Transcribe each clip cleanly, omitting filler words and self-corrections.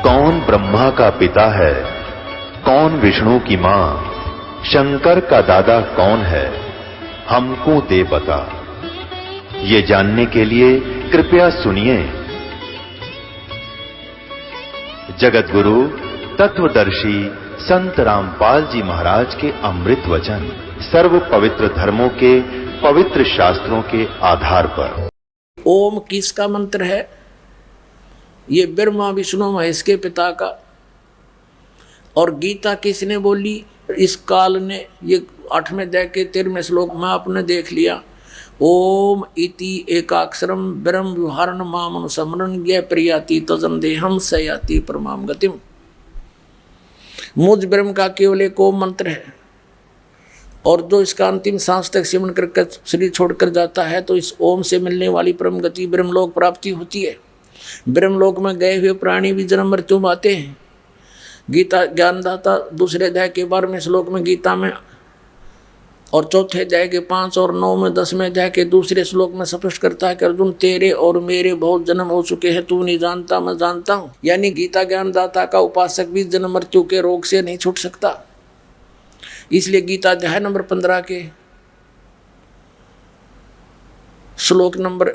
कौन ब्रह्मा का पिता है, कौन विष्णु की मां, शंकर का दादा कौन है, हमको दे बता। ये जानने के लिए कृपया सुनिए जगत गुरु तत्वदर्शी संत रामपाल जी महाराज के अमृत वचन सर्व पवित्र धर्मों के पवित्र शास्त्रों के आधार पर। ओम किसका मंत्र है? ये ब्रह्मा विष्णु महेश के पिता का। और गीता किसने बोली? इस काल ने। ये 8वें अध्याय के 13वें श्लोक में आपने देख लिया। ओम इति एकाक्षरम ब्रह्म विहारण मामनुसमरण ये प्रियाति तजन देहम सयाति परमाम गतिम। मुझ ब्रह्म का केवल एक ओम मंत्र है, और जो इसका अंतिम सांस तक सिमरण करके शरीर छोड़कर जाता है तो इस ओम से मिलने वाली परम गति ब्रह्मलोक प्राप्ति होती है। ब्रह्मलोक में गए हुए प्राणी भी जन्म मृत्यु में आते हैं। गीता ज्ञानदाता दूसरे अध्याय के 12वें श्लोक में गीता में, और चौथे अध्याय के 5 और 9 में 10वें अध्याय के दूसरे श्लोक में स्पष्ट करता है कि अर्जुन तेरे और मेरे बहुत जन्म हो चुके हैं, तू नहीं जानता मैं जानता हूं। यानी गीता ज्ञानदाता का उपासक भी जन्म मृत्यु के रोग से नहीं छूट सकता। इसलिए गीता अध्याय नंबर 15 के श्लोक नंबर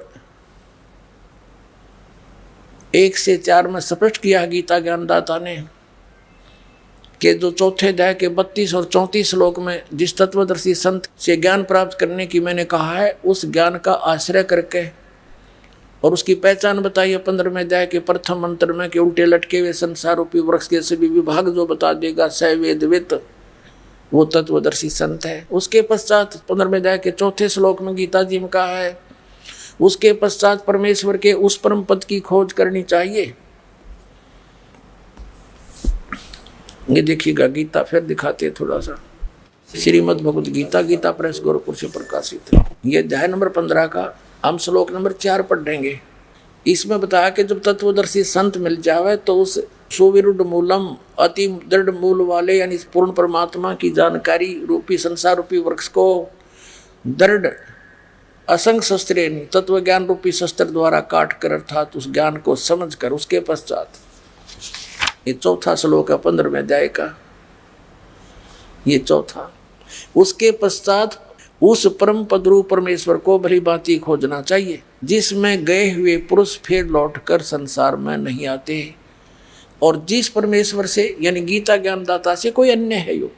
1 से 4 में स्पष्ट किया गीता ज्ञानदाता ने कि जो चौथे अध्याय के 32 और 34 श्लोक में जिस तत्वदर्शी संत से ज्ञान प्राप्त करने की मैंने कहा है, उस ज्ञान का आश्रय करके और उसकी पहचान बताई है 15वें अध्याय के प्रथम मंत्र में कि उल्टे लटके हुए संसार रूपी वृक्ष के सभी विभाग जो बता देगा स वेदवित, वो तत्वदर्शी संत है। उसके पश्चात 15वें अध्याय के 4थे श्लोक में गीता जी में कहा है, उसके पश्चात परमेश्वर के उस परम पद की खोज करनी चाहिए। ये देखिएगा गीता फिर दिखाते हैं थोड़ा सा। श्रीमद् भगवद गीता गीता प्रेस गोरखपुर से प्रकाशित है। ये अध्याय नंबर 15 का हम श्लोक नंबर 4 पढ़ेंगे। इसमें बताया कि जब तत्वदर्शी संत मिल जावे तो उस सुविरुद्ध मूलम अति दृढ़ मूल वाले यानी पूर्ण परमात्मा की जानकारी रूपी संसार रूपी वृक्ष को दृढ़ असंग शस्त्रे तत्व ज्ञान रूपी शस्त्र द्वारा काट कर अर्थात उस ज्ञान को समझ कर उसके पश्चात, ये चौथा श्लोक है 15वें अध्याय का, ये चौथा, उसके पश्चात उस परम पद रूप परमेश्वर को भली भांति खोजना चाहिए जिसमें गए हुए पुरुष फिर लौटकर संसार में नहीं आते, और जिस परमेश्वर से यानी गीता ज्ञानदाता से कोई अन्य है यो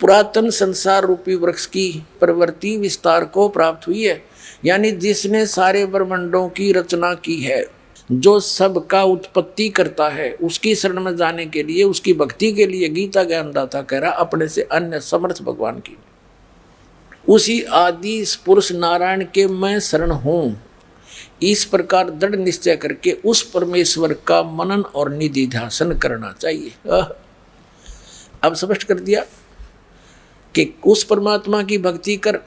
पुरातन संसार रूपी वृक्ष की प्रवृत्ति विस्तार को प्राप्त हुई है, यानी जिसने सारे ब्रह्मांडों की रचना की है, जो सबका उत्पत्ति करता है, उसकी शरण में जाने के लिए उसकी भक्ति के लिए गीता ज्ञानदाता कह रहा अपने से अन्य समर्थ भगवान की उसी आदि पुरुष नारायण के मैं शरण हूं, इस प्रकार दृढ़ निश्चय करके उस परमेश्वर का मनन और निधि ध्यान करना चाहिए। अब स्पष्ट कर दिया कि उस परमात्मा की भक्ति कर,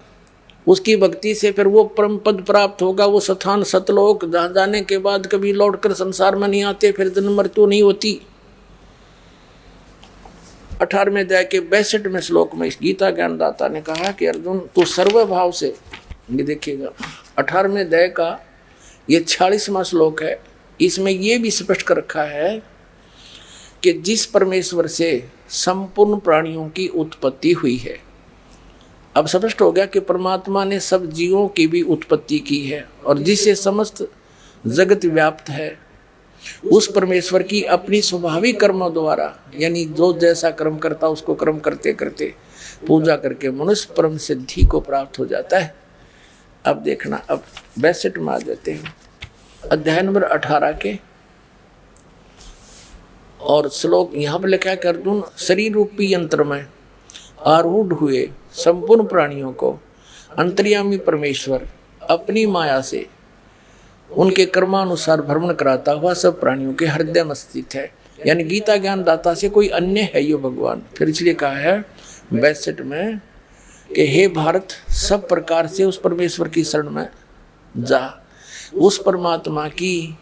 उसकी भक्ति से फिर वो परम पद प्राप्त होगा, वो स्थान सतलोक जहाँ जाने के बाद कभी लौटकर संसार में नहीं आते, फिर जन्म मृत्यु नहीं होती। 18वें अध्याय के 62वें श्लोक में इस गीता ज्ञानदाता ने कहा कि अर्जुन तू सर्वभाव से, ये देखिएगा 18वें अध्याय का ये 46वां श्लोक है, इसमें ये भी स्पष्ट कर रखा है कि जिस परमेश्वर से संपूर्ण प्राणियों की उत्पत्ति हुई है। अब स्पष्ट हो गया कि परमात्मा ने सब जीवों की भी उत्पत्ति की है, और जिससे समस्त जगत व्याप्त है उस परमेश्वर की अपनी स्वाभाविक कर्मों द्वारा, यानी जो जैसा कर्म करता उसको कर्म करते करते पूजा करके मनुष्य परम सिद्धि को प्राप्त हो जाता है। अब देखना, अब 62 में आ जाते हैं अध्याय नंबर 18 के, और श्लोक यहाँ पर लिखा कि अर्जुन शरीर रूपी यंत्र में आरूढ़ हुए संपूर्ण प्राणियों को अंतर्यामी परमेश्वर अपनी माया से उनके कर्मानुसार भ्रमण कराता हुआ सब प्राणियों के हृदय में स्थित है, यानी गीता ज्ञान दाता से कोई अन्य है यो भगवान। फिर इसलिए कहा है 62 में कि हे भारत सब प्रकार से उस परमेश्वर की शरण में जा, उस परमात्मा की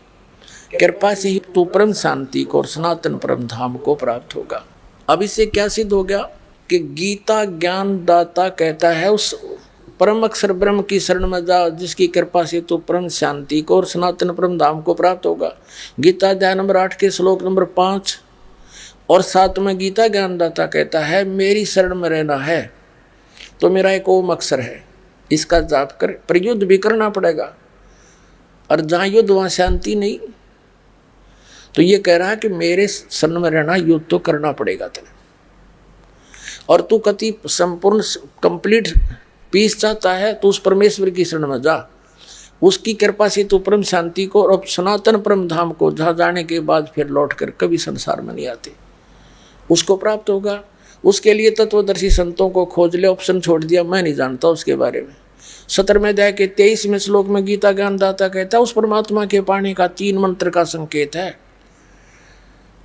कृपा से ही तू परम शांति को और सनातन परम धाम को प्राप्त होगा। अब इससे क्या सिद्ध हो गया कि गीता ज्ञान दाता कहता है उस परम अक्षर ब्रह्म की शरण में जाओ, जिसकी कृपा से तो परम शांति को और सनातन परम धाम को प्राप्त होगा। गीता अध्याय नंबर 8 के श्लोक नंबर 5 और 7 में गीता ज्ञानदाता कहता है, मेरी शरण में रहना है तो मेरा एक ओम अक्षर है, इसका जाप कर। पर युद्ध भी करना पड़ेगा, और जहाँ युद्ध वहाँ शांति नहीं। तो ये कह रहा है कि मेरे शरण में रहना, युद्ध तो करना पड़ेगा तेरे, और तू कति संपूर्ण कंप्लीट पीस चाहता है तो उस परमेश्वर की शरण में जा, उसकी कृपा से तू परम शांति को और सनातन परम धाम को, जहाँ जाने के बाद फिर लौट कर कभी संसार में नहीं आते, उसको प्राप्त होगा। उसके लिए तत्वदर्शी संतों को खोज ले, ऑप्शन छोड़ दिया, मैं नहीं जानता उसके बारे में। 17वें अध्याय के 23वें श्लोक में गीता ज्ञानदाता कहता है, उस परमात्मा के पाने का 3 मंत्र का संकेत है,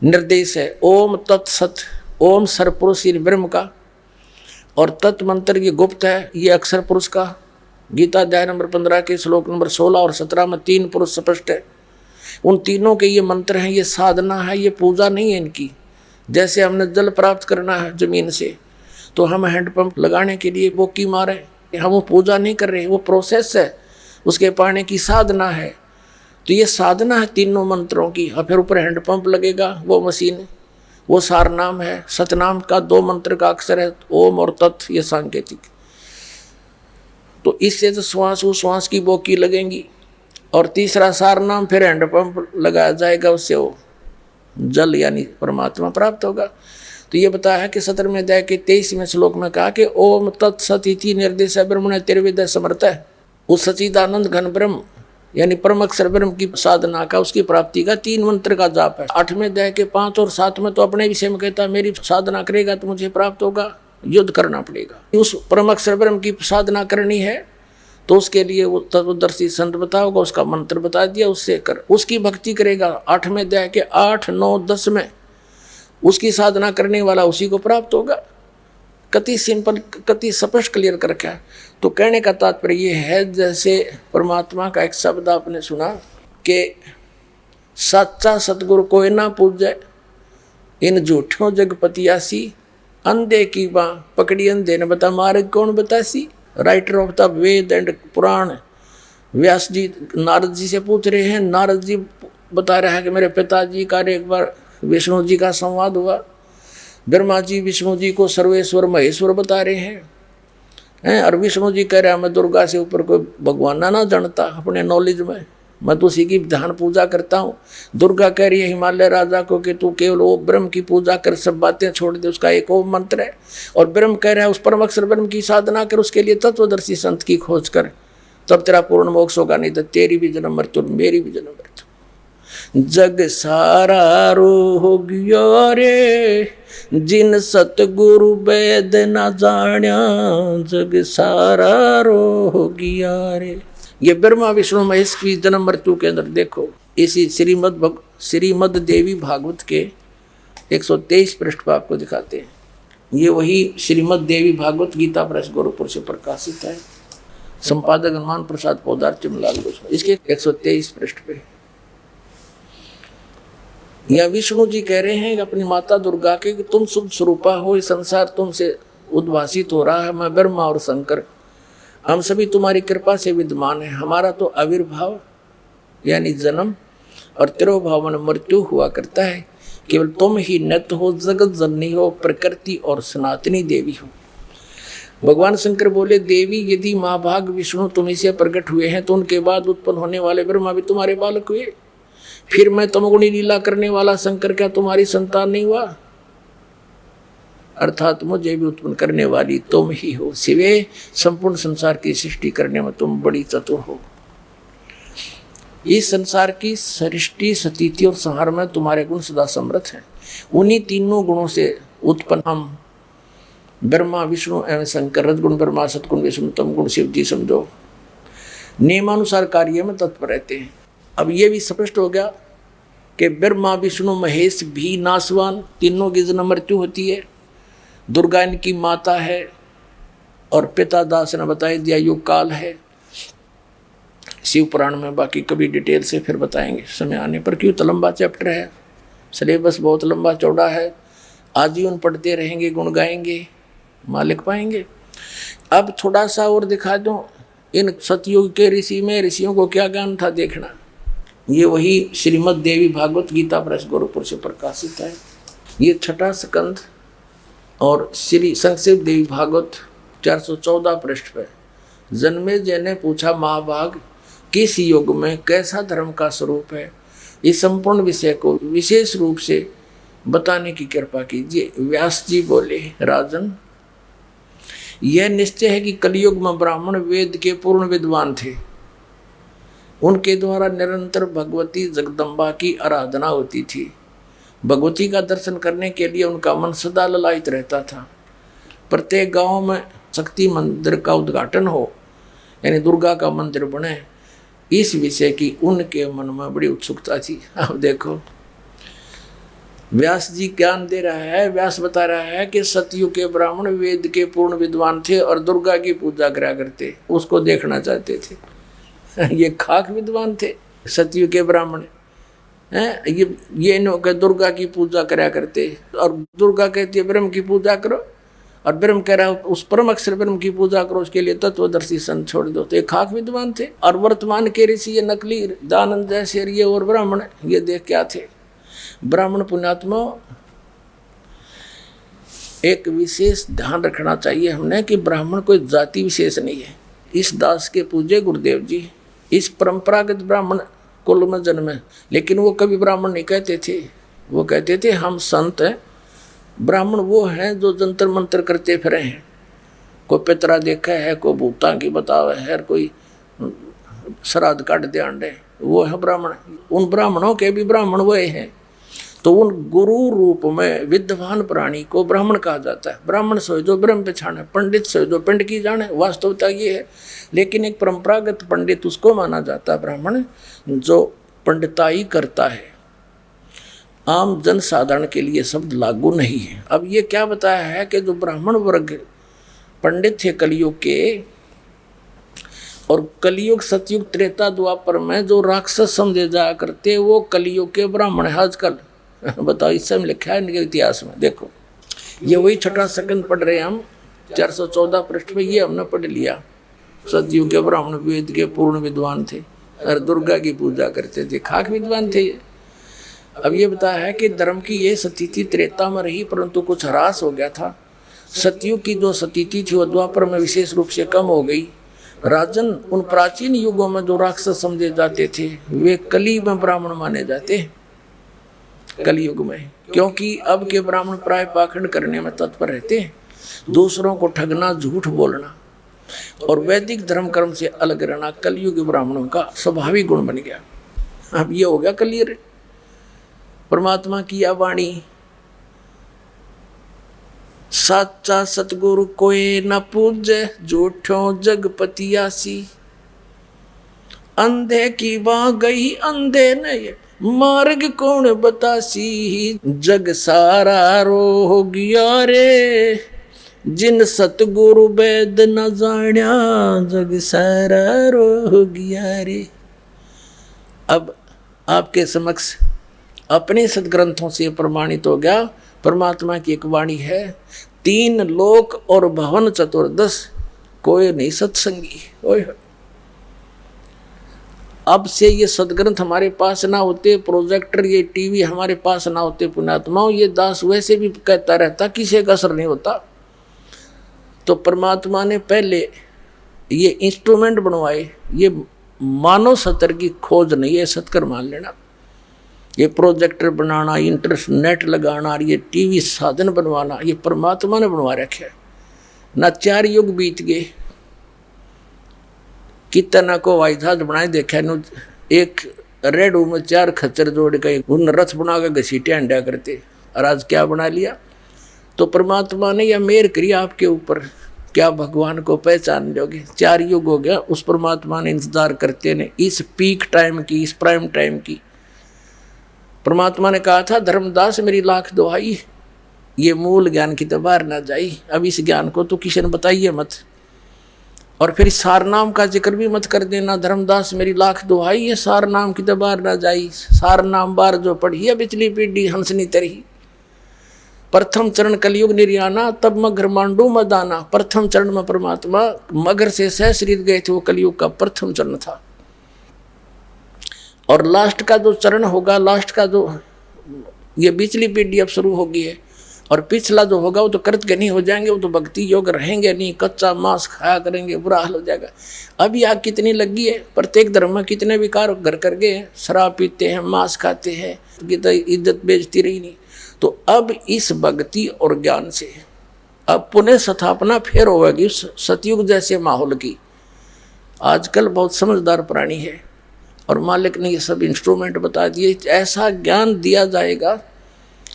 निर्देश है। ओम तत्सत, ओम सरपुरुष ब्रह्म का, और तत् मंत्र ये गुप्त है, ये अक्षर पुरुष का। गीता अध्याय नंबर 15 के श्लोक नंबर 16 और 17 में 3 पुरुष स्पष्ट है। उन तीनों के ये मंत्र हैं, ये साधना है, ये पूजा नहीं है इनकी। जैसे हमने जल प्राप्त करना है जमीन से, तो हम हैंडपंप लगाने के लिए वो की मारे, हम वो पूजा नहीं कर रहे, वो प्रोसेस है, उसके पाने की साधना है। तो ये साधना है तीनों मंत्रों की, और फिर ऊपर हैंडपंप लगेगा, वो मशीन, वो सार नाम है। सतनाम का 2 मंत्र का अक्षर है, ओम और तत्, ये सांकेतिक। तो इससे तो श्वास उश्वास की बोकी लगेंगी, और तीसरा सार नाम, फिर हैंडपंप लगाया जाएगा, उससे वो जल यानी परमात्मा प्राप्त होगा। तो ये बताया है कि 17वें अध्याय के 23वें श्लोक में कहा कि ओम तत्सत इति निर्देश ब्रह्मणे तिर्विद्या समर्थ है। उस सच्चिदानंद घन ब्रह्म यानी परम अक्षर ब्रह्म की साधना का, उसकी प्राप्ति का 3 मंत्र का जाप है। 8वें अध्याय के 5 और 7 में तो अपने विषय में कहता है, मेरी साधना करेगा तो मुझे प्राप्त होगा, युद्ध करना पड़ेगा। उस परम अक्षर ब्रह्म की साधना करनी है तो उसके लिए वो तत्वदर्शी संत बताओगा, उसका मंत्र बता दिया, उससे कर, उसकी भक्ति करेगा। 8वें अध्याय के 8, 9, 10 में उसकी साधना करने वाला उसी को प्राप्त होगा। कति सिंपल, कति स्पष्ट क्लियर कर रखा है। तो कहने का तात्पर्य ये है, जैसे परमात्मा का एक शब्द आपने सुना कि सच्चा सतगुरु कोई ना पूजे, इन झूठों जगपतियासी, अंधे की बाँ पकड़ी अंधे ने बता मार्ग कौन बतासी। Writer of the Veda and Purana Vyas ji Narad ji से पूछ रहे हैं। नारद जी बता रहा है कि मेरे पिताजी का एक बार विष्णु जी का संवाद हुआ। ब्रह्मा जी विष्णु जी को सर्वेश्वर महेश्वर बता रहे हैं, और विष्णु जी कह रहे हैं मैं दुर्गा से ऊपर कोई भगवान ना जानता अपने नॉलेज में, मैं तो उसी की ध्यान पूजा करता हूँ। दुर्गा कह रही है हिमालय राजा को कि तू केवल वो ब्रह्म की पूजा कर, सब बातें छोड़ दे, उसका एक ओम मंत्र है। और ब्रह्म कह रहा है उस परम अक्षर ब्रह्म की साधना कर, उसके लिए तत्वदर्शी संत की खोज कर, तब तेरा पूर्ण मोक्ष होगा, नहीं तो तेरी भी जन्म मृत्यु मेरी भी जन्म मृत्यु। जग सारा रो हो गया रे, जिन सतगुरु वेद न जान्या, जग सारा रो हो गया रे। ये ब्रह्मा विष्णु महेश की जन्म मृत्यु के अंदर देखो, इसी श्रीमद देवी भागवत के 123 पृष्ठ पर आपको दिखाते हैं। ये वही श्रीमद देवी भागवत गीता प्रेस गोरखपुर से प्रकाशित है। संपादक हनुमान प्रसाद पोदार चिमलाल गोस्वामी, इसके 123 पृष्ठ पे या विष्णु जी कह रहे हैं अपनी माता दुर्गा के कि तुम शुभ स्वरूपा हो, इस संसार तुमसे उद्भासित हो रहा है, मैं ब्रह्मा और शंकर हम सभी तुम्हारी कृपा से विद्यमान है। हमारा तो आविर्भाव यानी जन्म और तिरोभाव में मृत्यु हुआ करता है, केवल तुम ही नित्य हो, जगत जननी हो, प्रकृति और सनातनी देवी हो। भगवान शंकर बोले देवी यदि महाभाग विष्णु तुम्ही से प्रकट हुए हैं तो उनके बाद उत्पन्न होने वाले ब्रह्मा भी तुम्हारे बालक हुए, फिर मैं तमगुणी लीला करने वाला शंकर क्या तुम्हारी संतान नहीं हुआ? अर्थात मुझे भी उत्पन्न करने वाली तुम ही हो, सिवे संपूर्ण संसार की सृष्टि करने में तुम बड़ी चतुर हो। इस संसार की सृष्टि स्थिति और संहार में तुम्हारे गुण सदा समर्थ हैं। उन्हीं तीनों गुणों से उत्पन्न हम ब्रह्मा विष्णु एवं शंकर, रजगुण ब्रह्मा, सतगुण विष्णु, तमगुण शिव जी समझो, नियमानुसार कार्य में तत्पर रहते हैं। अब ये भी स्पष्ट हो गया कि ब्रह्मा विष्णु महेश भी नासवान, तीनों की जन्म मृत्यु होती है। दुर्गा इनकी माता है और पिता दास ने बताया दिया युग काल है। शिव पुराण में बाकी कभी डिटेल से फिर बताएंगे समय आने पर, क्यों तो लंबा चैप्टर है, सिलेबस बहुत लंबा चौड़ा है। आजीवन पढ़ते रहेंगे, गुण गाएंगे, मालिक पाएंगे। अब थोड़ा सा और दिखा दूं, इन सतयुग के ऋषि में ऋषियों को क्या ज्ञान था देखना। ये वही श्रीमद् देवी भागवत गीता प्रेस गोरखपुर से प्रकाशित है। ये छठा स्कंध और श्री संक्षिप्त देवी भागवत 414 पृष्ठ पर। जन्मेजय ने पूछा, महाभाग किस युग में कैसा धर्म का स्वरूप है, इस संपूर्ण विषय को विशेष रूप से बताने की कृपा कीजिए। व्यास जी बोले, राजन यह निश्चय है कि कलयुग में ब्राह्मण वेद के पूर्ण विद्वान थे। उनके द्वारा निरंतर भगवती जगदम्बा की आराधना होती थी। भगवती का दर्शन करने के लिए उनका मन सदा ललायित रहता था। प्रत्येक गांव में शक्ति मंदिर का उद्घाटन हो, यानी दुर्गा का मंदिर बने, इस विषय की उनके मन में बड़ी उत्सुकता थी। अब देखो व्यास जी ज्ञान दे रहा है। व्यास बता रहा है कि सतयुग के ब्राह्मण वेद के पूर्ण विद्वान थे और दुर्गा की पूजा करा करते, उसको देखना चाहते थे। ये खाक विद्वान थे सतयुग के ब्राह्मण हैं। ये इन्होंने दुर्गा की पूजा करा करते, और दुर्गा कहती है ब्रह्म की पूजा करो, और ब्रह्म कह रहा है उस परम अक्षर ब्रह्म की पूजा करो, उसके लिए तत्वदर्शी संत छोड़ दो। तो ये खाक विद्वान थे। और वर्तमान के ऋषि ये नकली दानंद जैसे ये और ब्राह्मण ये देख क्या थे। ब्राह्मण पुण्यात्मा, एक विशेष ध्यान रखना चाहिए हमने कि ब्राह्मण कोई जाति विशेष नहीं है। इस दास के पूज्य गुरुदेव जी इस परंपरागत ब्राह्मण कुल में जन्मे, लेकिन वो कभी ब्राह्मण नहीं कहते थे। वो कहते थे हम संत हैं। ब्राह्मण वो हैं जो जंतर मंत्र करते फिरे हैं। कोई पितरा देखा है, कोई भूता की बतावे है, कोई श्राद्ध काट दे अंडे, वो है ब्राह्मण। उन ब्राह्मणों के भी ब्राह्मण वही हैं। तो उन गुरु रूप में विद्वान प्राणी को ब्राह्मण कहा जाता है। ब्राह्मण सोए जो ब्रह्म पहचाने, पंडित सोए जो पिंड की जाने, वास्तवता ये है। लेकिन एक परंपरागत पंडित उसको माना जाता है ब्राह्मण जो पंडिताई करता है। आम जन साधारण के लिए शब्द लागू नहीं है। अब ये क्या बताया है कि जो ब्राह्मण वर्ग पंडित थे कलयुग के, और कलयुग सतयुग त्रेता द्वापर में जो राक्षस समझे जाया करते, वो कलयुग के ब्राह्मण है आजकल। बताओ, इस समय लिखा है इनके इतिहास में। देखो ये वही छठा स्कंध पढ़ रहे हैं हम, 414 पृष्ठ में ये हमने पढ़ लिया। सतयुग के ब्राह्मण वेद के पूर्ण विद्वान थे और दुर्गा की पूजा करते थे, खाक विद्वान थे ये। अब ये बताया है कि धर्म की ये स्थिति त्रेता में रही, परंतु कुछ ह्रास हो गया था। सतयुग की जो स्थिति थी वो द्वापर में विशेष रूप से कम हो गई। राजन, उन प्राचीन युगों में जो राक्षस समझे जाते थे वे कली में ब्राह्मण माने जाते, कलयुग में, क्योंकि अब के ब्राह्मण प्राय पाखंड करने में तत्पर रहते हैं, दूसरों को ठगना, झूठ बोलना और वैदिक धर्म कर्म से अलग रहना कलयुग ब्राह्मणों का स्वाभाविक गुण बन गया। अब ये हो गया कलियर। परमात्मा की यह वाणी, साचा सतगुरु कोई न पूजे, झूठों जगपति आसी। अंधे की बाँ गई अंधे ने, मार्ग कौन बतासी। जग सारा रो गया रे, जिन सतगुरु वेद न जान्या, जग सारा रो गया रे। अब आपके समक्ष अपने सदग्रंथों से प्रमाणित हो गया, परमात्मा की एक वाणी है, 3 लोक और भवन चतुर्दश कोई नहीं सत्संगी। ओए अब से ये सदग्रंथ हमारे पास ना होते, प्रोजेक्टर ये टीवी हमारे पास ना होते पुण्यात्माओं, ये दास वैसे भी कहता रहता, किसी का असर नहीं होता। तो परमात्मा ने पहले ये इंस्ट्रूमेंट बनवाए। ये मानव सतर की खोज नहीं है, सत्कर मान लेना। ये प्रोजेक्टर बनाना, इंटरनेट लगाना, ये टीवी साधन बनवाना, ये परमात्मा ने बनवा रखे। ना 4 युग बीत गए, कितना को हवाई जहाज बनाए देखा नु, एक रेडू में 4 खच्चर जोड़ के उन रथ बना के घसीटे अंडा करते, और आज क्या बना लिया। तो परमात्मा ने यह मेहर करी आपके ऊपर, क्या भगवान को पहचान लोगे। 4 युग हो गया, उस परमात्मा ने इंतजार करते ने, इस पीक टाइम की, इस प्राइम टाइम की। परमात्मा ने कहा था, धर्मदास मेरी लाख दुहाई, ये मूल ज्ञान की तो बाहर ना जाई। अब इस ज्ञान को तो किसी ने बताइए मत, और फिर सार नाम का जिक्र भी मत कर देना। धर्मदास मेरी लाख दुहाई, ये सार नाम की तो बाहर ना जाई। सार नाम बार जो पढ़ी है पिछली पीढ़ी हंसनी तरही। प्रथम चरण कलयुग निर्याना तब मगर मांडू मदाना। प्रथम चरण में परमात्मा मगर से सह शरीर गए थे, वो कलयुग का प्रथम चरण था। और लास्ट का जो चरण होगा, लास्ट का जो ये पिछली पीढ़ी अब शुरू होगी है, और पिछला जो होगा वो तो कृतज्ञ हो जाएंगे, वो तो भक्ति योग रहेंगे नहीं, कच्चा मांस खाया करेंगे, बुरा हाल हो जाएगा। अभी आग कितनी लगी है, प्रत्येक धर्म में कितने विकार घर कर गए, शराब पीते हैं, मांस खाते हैं, इज्जत बेचती रही नहीं। तो अब इस भक्ति और ज्ञान से अब पुनः स्थापना फिर होगी सतयुग जैसे माहौल की। आजकल बहुत समझदार प्राणी है और मालिक ने ये सब इंस्ट्रूमेंट बता दिए, ऐसा ज्ञान दिया जाएगा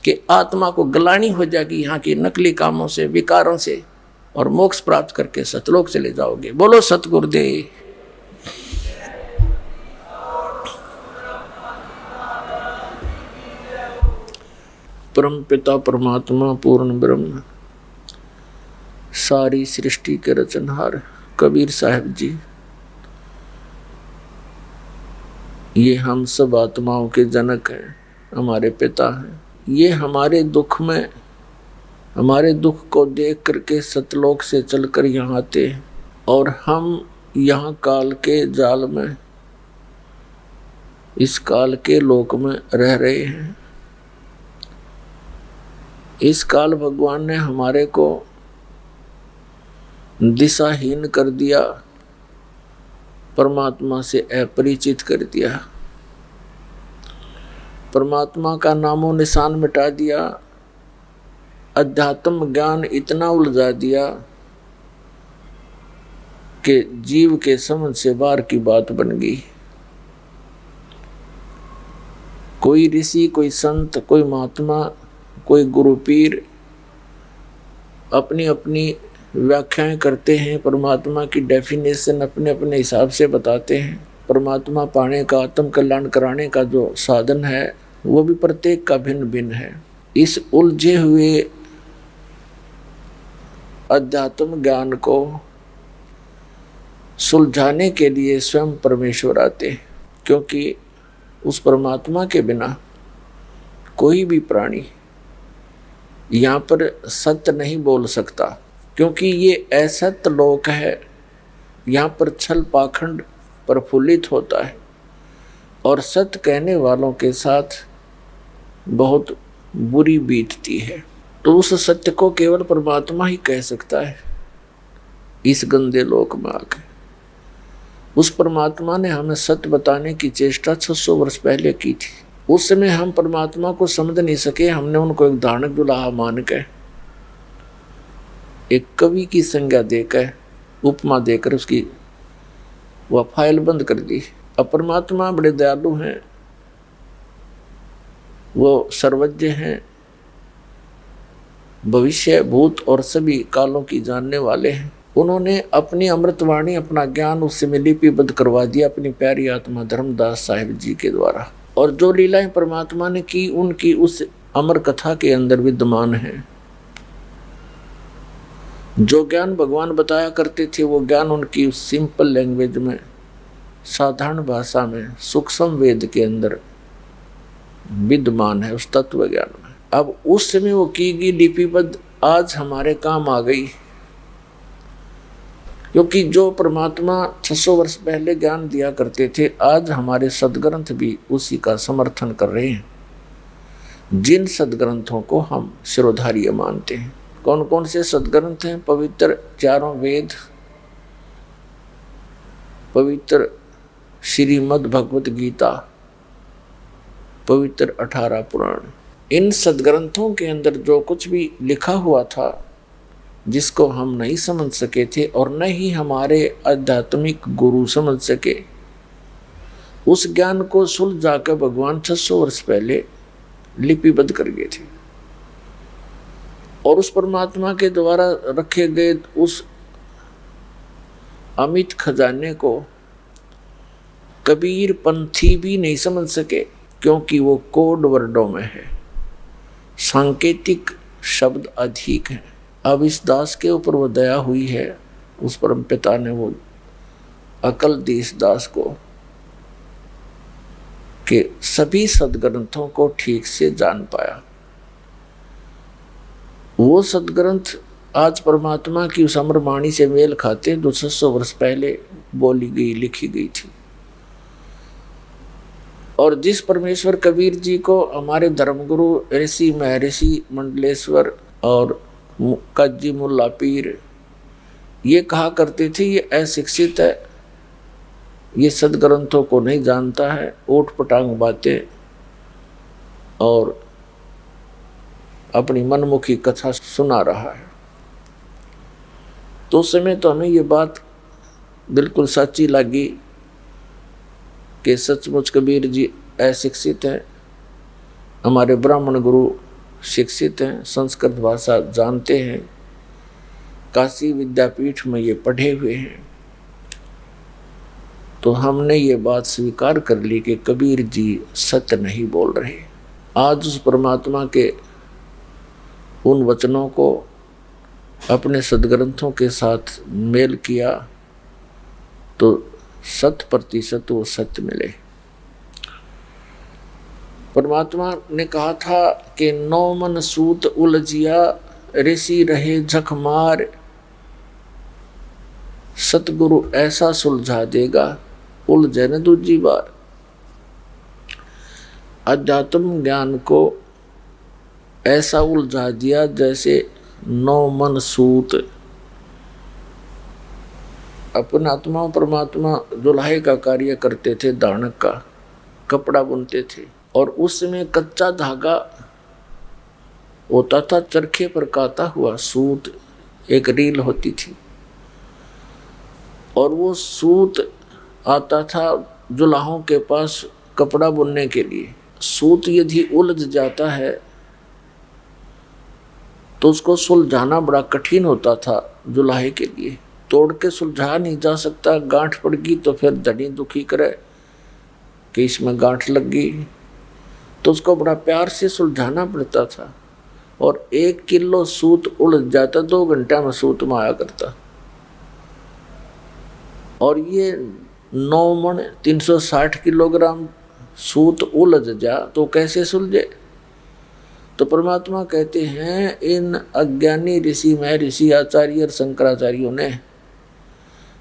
कि आत्मा को गलानी हो जाएगी यहाँ की नकली कामों से, विकारों से, और मोक्ष प्राप्त करके सतलोक चले जाओगे। बोलो सतगुरुदेव। परम पिता परमात्मा पूर्ण ब्रह्म सारी सृष्टि के रचनहार कबीर साहब जी, ये हम सब आत्माओं के जनक हैं, हमारे पिता हैं। ये हमारे दुख में, हमारे दुख को देख करके सतलोक से चलकर यहाँ आते हैं, और हम यहाँ काल के जाल में, इस काल के लोक में रह रहे हैं। इस काल भगवान ने हमारे को दिशाहीन कर दिया, परमात्मा से अपरिचित कर दिया, परमात्मा का नामो निशान मिटा दिया, अध्यात्म ज्ञान इतना उलझा दिया कि जीव के समझ से बाहर की बात बन गई। कोई ऋषि, कोई संत, कोई महात्मा, कोई गुरु पीर अपनी अपनी व्याख्याएं करते हैं, परमात्मा की डेफिनेशन अपने अपने हिसाब से बताते हैं। परमात्मा पाने का, आत्म कल्याण कराने का जो साधन है वो भी प्रत्येक का भिन्न भिन्न है। इस उलझे हुए अध्यात्म ज्ञान को सुलझाने के लिए स्वयं परमेश्वर आते, क्योंकि उस परमात्मा के बिना कोई भी प्राणी यहाँ पर सत्य नहीं बोल सकता, क्योंकि ये असत्य लोक है। यहाँ पर छल पाखंड प्रफुल्लित होता है और सत्य कहने वालों के साथ बहुत बुरी बीतती है। तो उस सत्य को केवल परमात्मा ही कह सकता है। इस गंदे लोक में आके उस परमात्मा ने हमें सत्य बताने की चेष्टा 600 वर्ष पहले की थी। उस समय हम परमात्मा को समझ नहीं सके, हमने उनको एक धारणक दुल्हा मान के, एक कवि की संज्ञा देकर, उपमा देकर उसकी वह फाइल बंद कर दी। अब परमात्मा बड़े दयालु हैं, वो सर्वज्ञ हैं, भविष्य भूत और सभी कालों की जानने वाले हैं। उन्होंने अपनी अमृतवाणी, अपना ज्ञान उससे में लिपिबद्ध करवा दिया अपनी प्यारी आत्मा धर्मदास साहिब जी के द्वारा। और जो लीलाएं परमात्मा ने की उनकी उस अमर कथा के अंदर विद्यमान है। जो ज्ञान भगवान बताया करते थे वो ज्ञान उनकी उस सिंपल लैंग्वेज में, साधारण भाषा में, सूक्ष्म वेद के अंदर विद्यमान है, उस तत्व ज्ञान में। अब उस समय वो की गई लिपिबद्ध आज हमारे काम आ गई, क्योंकि जो परमात्मा 600 वर्ष पहले ज्ञान दिया करते थे, आज हमारे सदग्रंथ भी उसी का समर्थन कर रहे हैं, जिन सदग्रंथों को हम शिरोधार्य मानते हैं। कौन कौन से सदग्रंथ हैं? पवित्र 4 वेद, पवित्र श्रीमद् भगवत गीता, पवित्र 18 पुराण। इन सदग्रंथों के अंदर जो कुछ भी लिखा हुआ था जिसको हम नहीं समझ सके थे और न ही हमारे आध्यात्मिक गुरु समझ सके, उस ज्ञान को सुलझा कर भगवान 600 वर्ष पहले लिपिबद्ध कर गए थे। और उस परमात्मा के द्वारा रखे गए उस अमित खजाने को कबीर पंथी भी नहीं समझ सके, क्योंकि वो कोड वर्डों में है, सांकेतिक शब्द अधिक हैं। अब इस दास के ऊपर वो दया हुई है, उस परम पिता ने वो अकल दी इस दास को कि सभी सदग्रंथों को ठीक से जान पाया। वो सदग्रंथ आज परमात्मा की उस अमर वाणी से मेल खाते जो 600 वर्ष पहले बोली गई, लिखी गई थी। और जिस परमेश्वर कबीर जी को हमारे धर्मगुरु ऋषि महर्षि मंडलेश्वर और काजी मुल्ला पीर ये कहा करते थे, ये अशिक्षित है, ये सदग्रंथों को नहीं जानता है, ओट पटांग बातें और अपनी मनमुखी कथा सुना रहा है। तो उस समय तो हमें ये बात बिल्कुल सच्ची लगी कि सचमुच कबीर जी अशिक्षित हैं, हमारे ब्राह्मण गुरु शिक्षित हैं, संस्कृत भाषा जानते हैं, काशी विद्यापीठ में ये पढ़े हुए हैं। तो हमने ये बात स्वीकार कर ली कि कबीर जी सत्य नहीं बोल रहे। आज उस परमात्मा के उन वचनों को अपने सदग्रंथों के साथ मेल किया तो 100% वो सत्य मिले। परमात्मा ने कहा था कि 9 मन सूत उलझिया ऋषि रहे झक मार, सतगुरु ऐसा सुलझा देगा उलझे न दूजी बार। अध्यात्म ज्ञान को ऐसा उलझा दिया जैसे 9 मन सूत। अपना आत्मा परमात्मा दुल्हे का कार्य करते थे, दानक का कपड़ा बुनते थे, और उसमें कच्चा धागा होता था, चरखे पर काता हुआ सूत, एक रील होती थी, और वो सूत आता था जुलाहों के पास कपड़ा बुनने के लिए। सूत यदि उलझ जाता है तो उसको सुलझाना बड़ा कठिन होता था जुलाहे के लिए। तोड़ के सुलझा नहीं जा सकता, गांठ पड़ गई तो फिर धनी दुखी करे कि इसमें गांठ लग गई, तो उसको बड़ा प्यार से सुलझाना पड़ता था। और 1 किलो सूत उलझ जाता, 2 घंटा में सूत में आया करता। और ये 9 मन 360 किलोग्राम सूत उलझ जा तो कैसे सुलझे? तो परमात्मा कहते हैं इन अज्ञानी ऋषि महर्षि आचार्य और शंकराचार्यों ने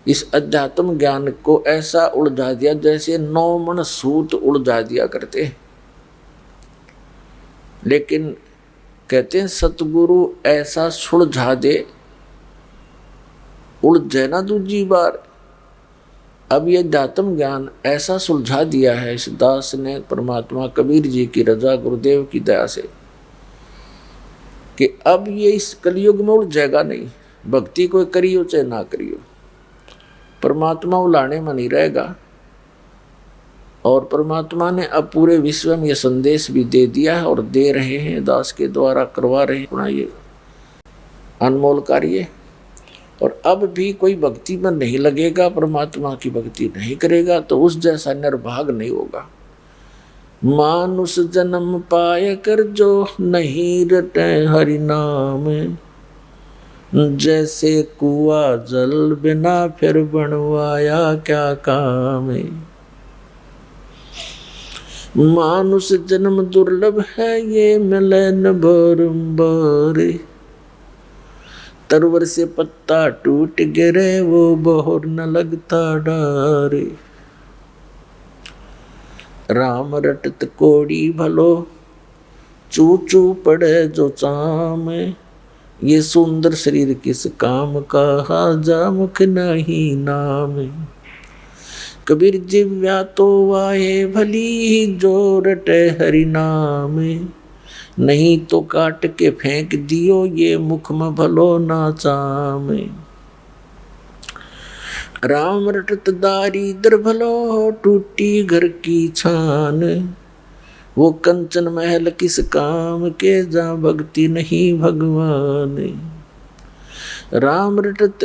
इस अध्यात्म ज्ञान को ऐसा उलझा दिया जैसे 9 मन सूत उलझा दिया करते। लेकिन कहते हैं सतगुरु ऐसा सुलझा दे उलझे ना दूजी बार। अब ये अध्यात्म ज्ञान ऐसा सुलझा दिया है इस दास ने परमात्मा कबीर जी की रजा, गुरुदेव की दया से, कि अब ये इस कलयुग में उलझेगा नहीं। भक्ति कोई करियो चाहे ना करियो, परमात्मा उलाने में नहीं रहेगा। और परमात्मा ने अब पूरे विश्व में ये संदेश भी दे दिया है और दे रहे हैं, दास के द्वारा करवा रहे हैं अपना ये अनमोल कार्य। और अब भी कोई भक्ति में नहीं लगेगा, परमात्मा की भक्ति नहीं करेगा तो उस जैसा निर्भाग नहीं होगा। मानुष जन्म पाए कर जो नहीं रटे हरि नाम, जैसे कुआ जल बिना फिर बनवाया क्या काम। मानुष जन्म दुर्लभ है ये मिले न बारंबार, तरवर से पत्ता टूट गिरे वो बहुर न लगता डारे। राम रटत कोड़ी भलो चू चू पड़े जो चाम, ये सुंदर शरीर किस काम का हाजा मुख नहीं नाम। कबीर जिव्या तो वाहे भली जो रटे हरि नाम, नहीं तो काट के फेंक दियो ये मुख में भलो ना चाम। राम रटत दारिद्र भलो टूटी घर की छान, वो कंचन महल किस काम के जा भक्ति नहीं भगवान। राम रटत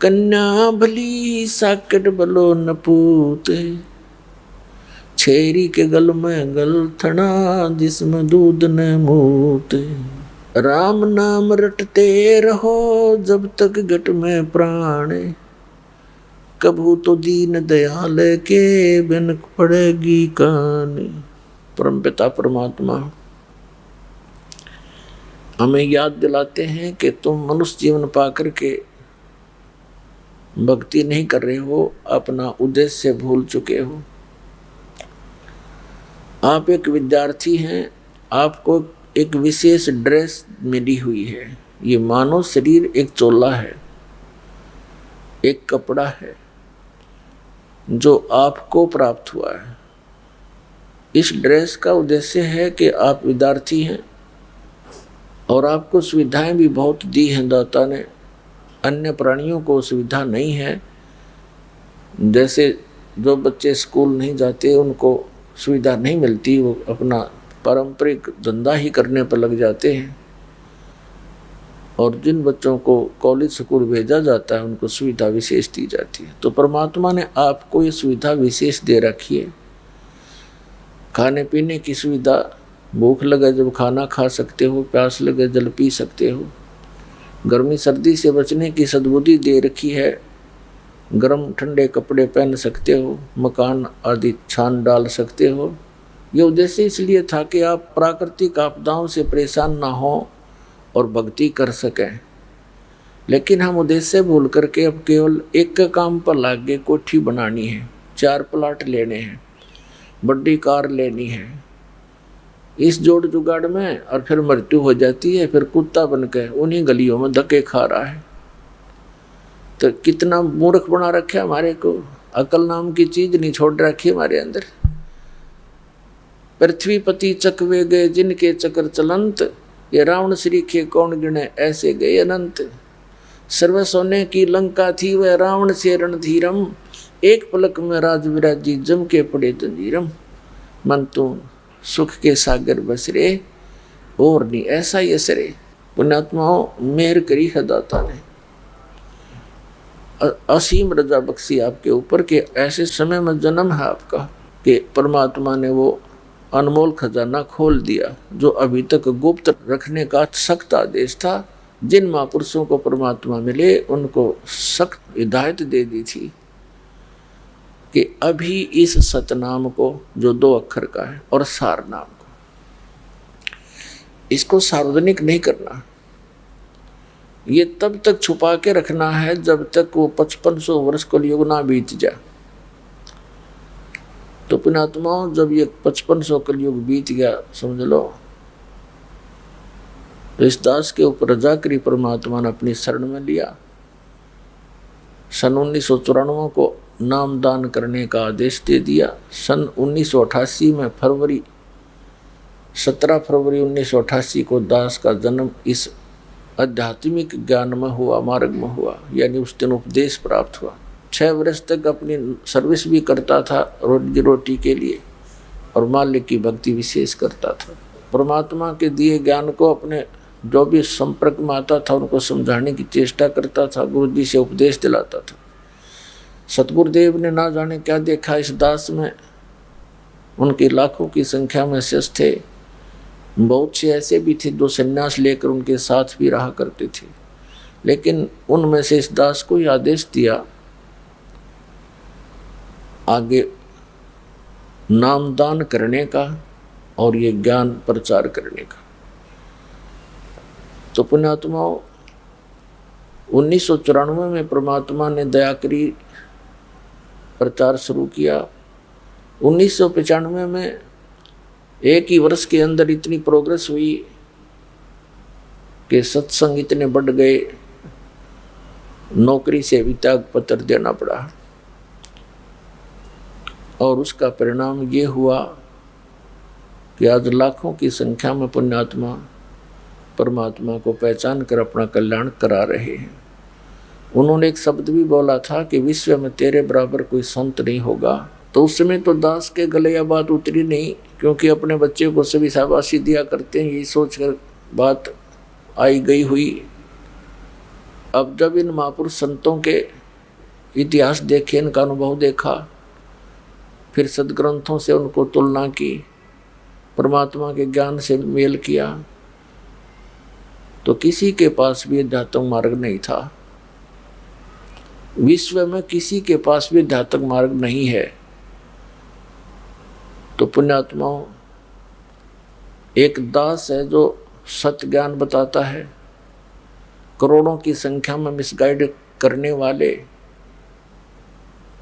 कन्या भली साकट भलो नपूत, छेरी के गल में गल थना जिसमें दूध न मूत। राम नाम रटते रहो जब तक घट में प्राण, कभू तो दीन दयाल के बिन पड़ेगी कान। परमपिता परमात्मा हमें याद दिलाते हैं कि तुम मनुष्य जीवन पाकर के भक्ति नहीं कर रहे हो, अपना उद्देश्य भूल चुके हो। आप एक विद्यार्थी हैं, आपको एक विशेष ड्रेस मिली हुई है। ये मानव शरीर एक चोला है, एक कपड़ा है जो आपको प्राप्त हुआ है। इस ड्रेस का उद्देश्य है कि आप विद्यार्थी हैं और आपको सुविधाएं भी बहुत दी हैं दाता ने। अन्य प्राणियों को सुविधा नहीं है। जैसे जो बच्चे स्कूल नहीं जाते उनको सुविधा नहीं मिलती, वो अपना पारंपरिक धंधा ही करने पर लग जाते हैं। और जिन बच्चों को कॉलेज स्कूल भेजा जाता है उनको सुविधा विशेष दी जाती है। तो परमात्मा ने आपको ये सुविधा विशेष दे रखी है। खाने पीने की सुविधा, भूख लगे जब खाना खा सकते हो, प्यास लगे जल पी सकते हो। गर्मी सर्दी से बचने की सद्बुद्धि दे रखी है। गर्म ठंडे कपड़े पहन सकते हो, मकान आदि छान डाल सकते हो। ये उद्देश्य इसलिए था कि आप प्राकृतिक आपदाओं से परेशान ना हो और भक्ति कर सकें। लेकिन हम उद्देश्य भूल करके अब केवल एक काम पर लग गए, कोठी बनानी है, 4 प्लाट लेने हैं, बड़ी कार लेनी है। इस जोड़ जुगाड़ में और फिर मृत्यु हो जाती है, फिर कुत्ता बनकर उन्हीं गलियों में धक्के खा रहा है। तो कितना मूर्ख बना रखा हमारे को, अकल नाम की चीज नहीं छोड़ रखी हमारे अंदर। पृथ्वीपति चकवे गए जिनके चक्र चलंत, ये रावण श्री के कौन गिने ऐसे गए अनंत। सर्व सोने की लंका थी वह रावण से रणधीरम, एक पलक में राज विराजी जम के पड़े तंजीरम। मन तो सुख के सागर बसरे और नहीं ऐसा ही असरे। पुण्यात्माओं, मेहर करी है दाता ने, असीम रजा बख्शी आपके ऊपर के ऐसे समय में जन्म है आपका कि परमात्मा ने वो अनमोल खजाना खोल दिया जो अभी तक गुप्त रखने का सख्त आदेश था। जिन महापुरुषों को परमात्मा मिले उनको सख्त हिदायत दे दी थी कि अभी इस सतनाम को, जो 2 अक्षर का है, और सार नाम को, इसको सार्वजनिक नहीं करना। ये तब तक छुपा के रखना है जब तक वो 5500 वर्ष कलयुग ना बीत जाए। तो पुण्यात्माओं, जब ये 5500 कलयुग बीत गया, समझ लो, तो इस दास के ऊपर रजा करी परमात्मा ने अपनी शरण में लिया। सन 1994 को नाम दान करने का आदेश दे दिया। सन 1988 में 17 फरवरी 1988 को दास का जन्म इस आध्यात्मिक ज्ञान में हुआ, मार्ग में हुआ, यानी उस दिन उपदेश प्राप्त हुआ। 6 वर्ष तक अपनी सर्विस भी करता था रोजी रोटी के लिए, और मालिक की भक्ति विशेष करता था। परमात्मा के दिए ज्ञान को अपने जो भी संपर्क में आता था उनको समझाने की चेष्टा करता था, गुरु जी से उपदेश दिलाता था। सतगुरुदेव ने ना जाने क्या देखा इस दास में। उनकी लाखों की संख्या में शिष्य थे, बहुत से ऐसे भी थे जो संन्यास लेकर उनके साथ भी रहा करते थे। लेकिन उनमें से इस दास को यह आदेश दिया आगे नामदान करने का और ये ज्ञान प्रचार करने का। तो पुण्यात्माओं, 1994 में परमात्मा ने दया करी, प्रचार शुरू किया। 1995 में एक ही वर्ष के अंदर इतनी प्रोग्रेस हुई कि सत्संग इतने बढ़ गए, नौकरी से भी त्याग पत्र देना पड़ा। और उसका परिणाम ये हुआ कि आज लाखों की संख्या में पुण्यात्मा परमात्मा को पहचान कर अपना कल्याण करा रहे हैं। उन्होंने एक शब्द भी बोला था कि विश्व में तेरे बराबर कोई संत नहीं होगा। तो उस समय तो दास के गले यह बात उतरी नहीं, क्योंकि अपने बच्चे को सभी शाबाशी दिया करते हैं, यही सोचकर बात आई गई हुई। अब जब इन महापुरुष संतों के इतिहास देखे, इनका अनुभव देखा, फिर सदग्रंथों से उनको तुलना की, परमात्मा के ज्ञान से मेल किया, तो किसी के पास भी अध्यात्म मार्ग नहीं था। विश्व में किसी के पास भी अध्यात्म मार्ग नहीं है। तो पुण्यात्माओं, एक दास है जो सत्य ज्ञान बताता है। करोड़ों की संख्या में मिसगाइड करने वाले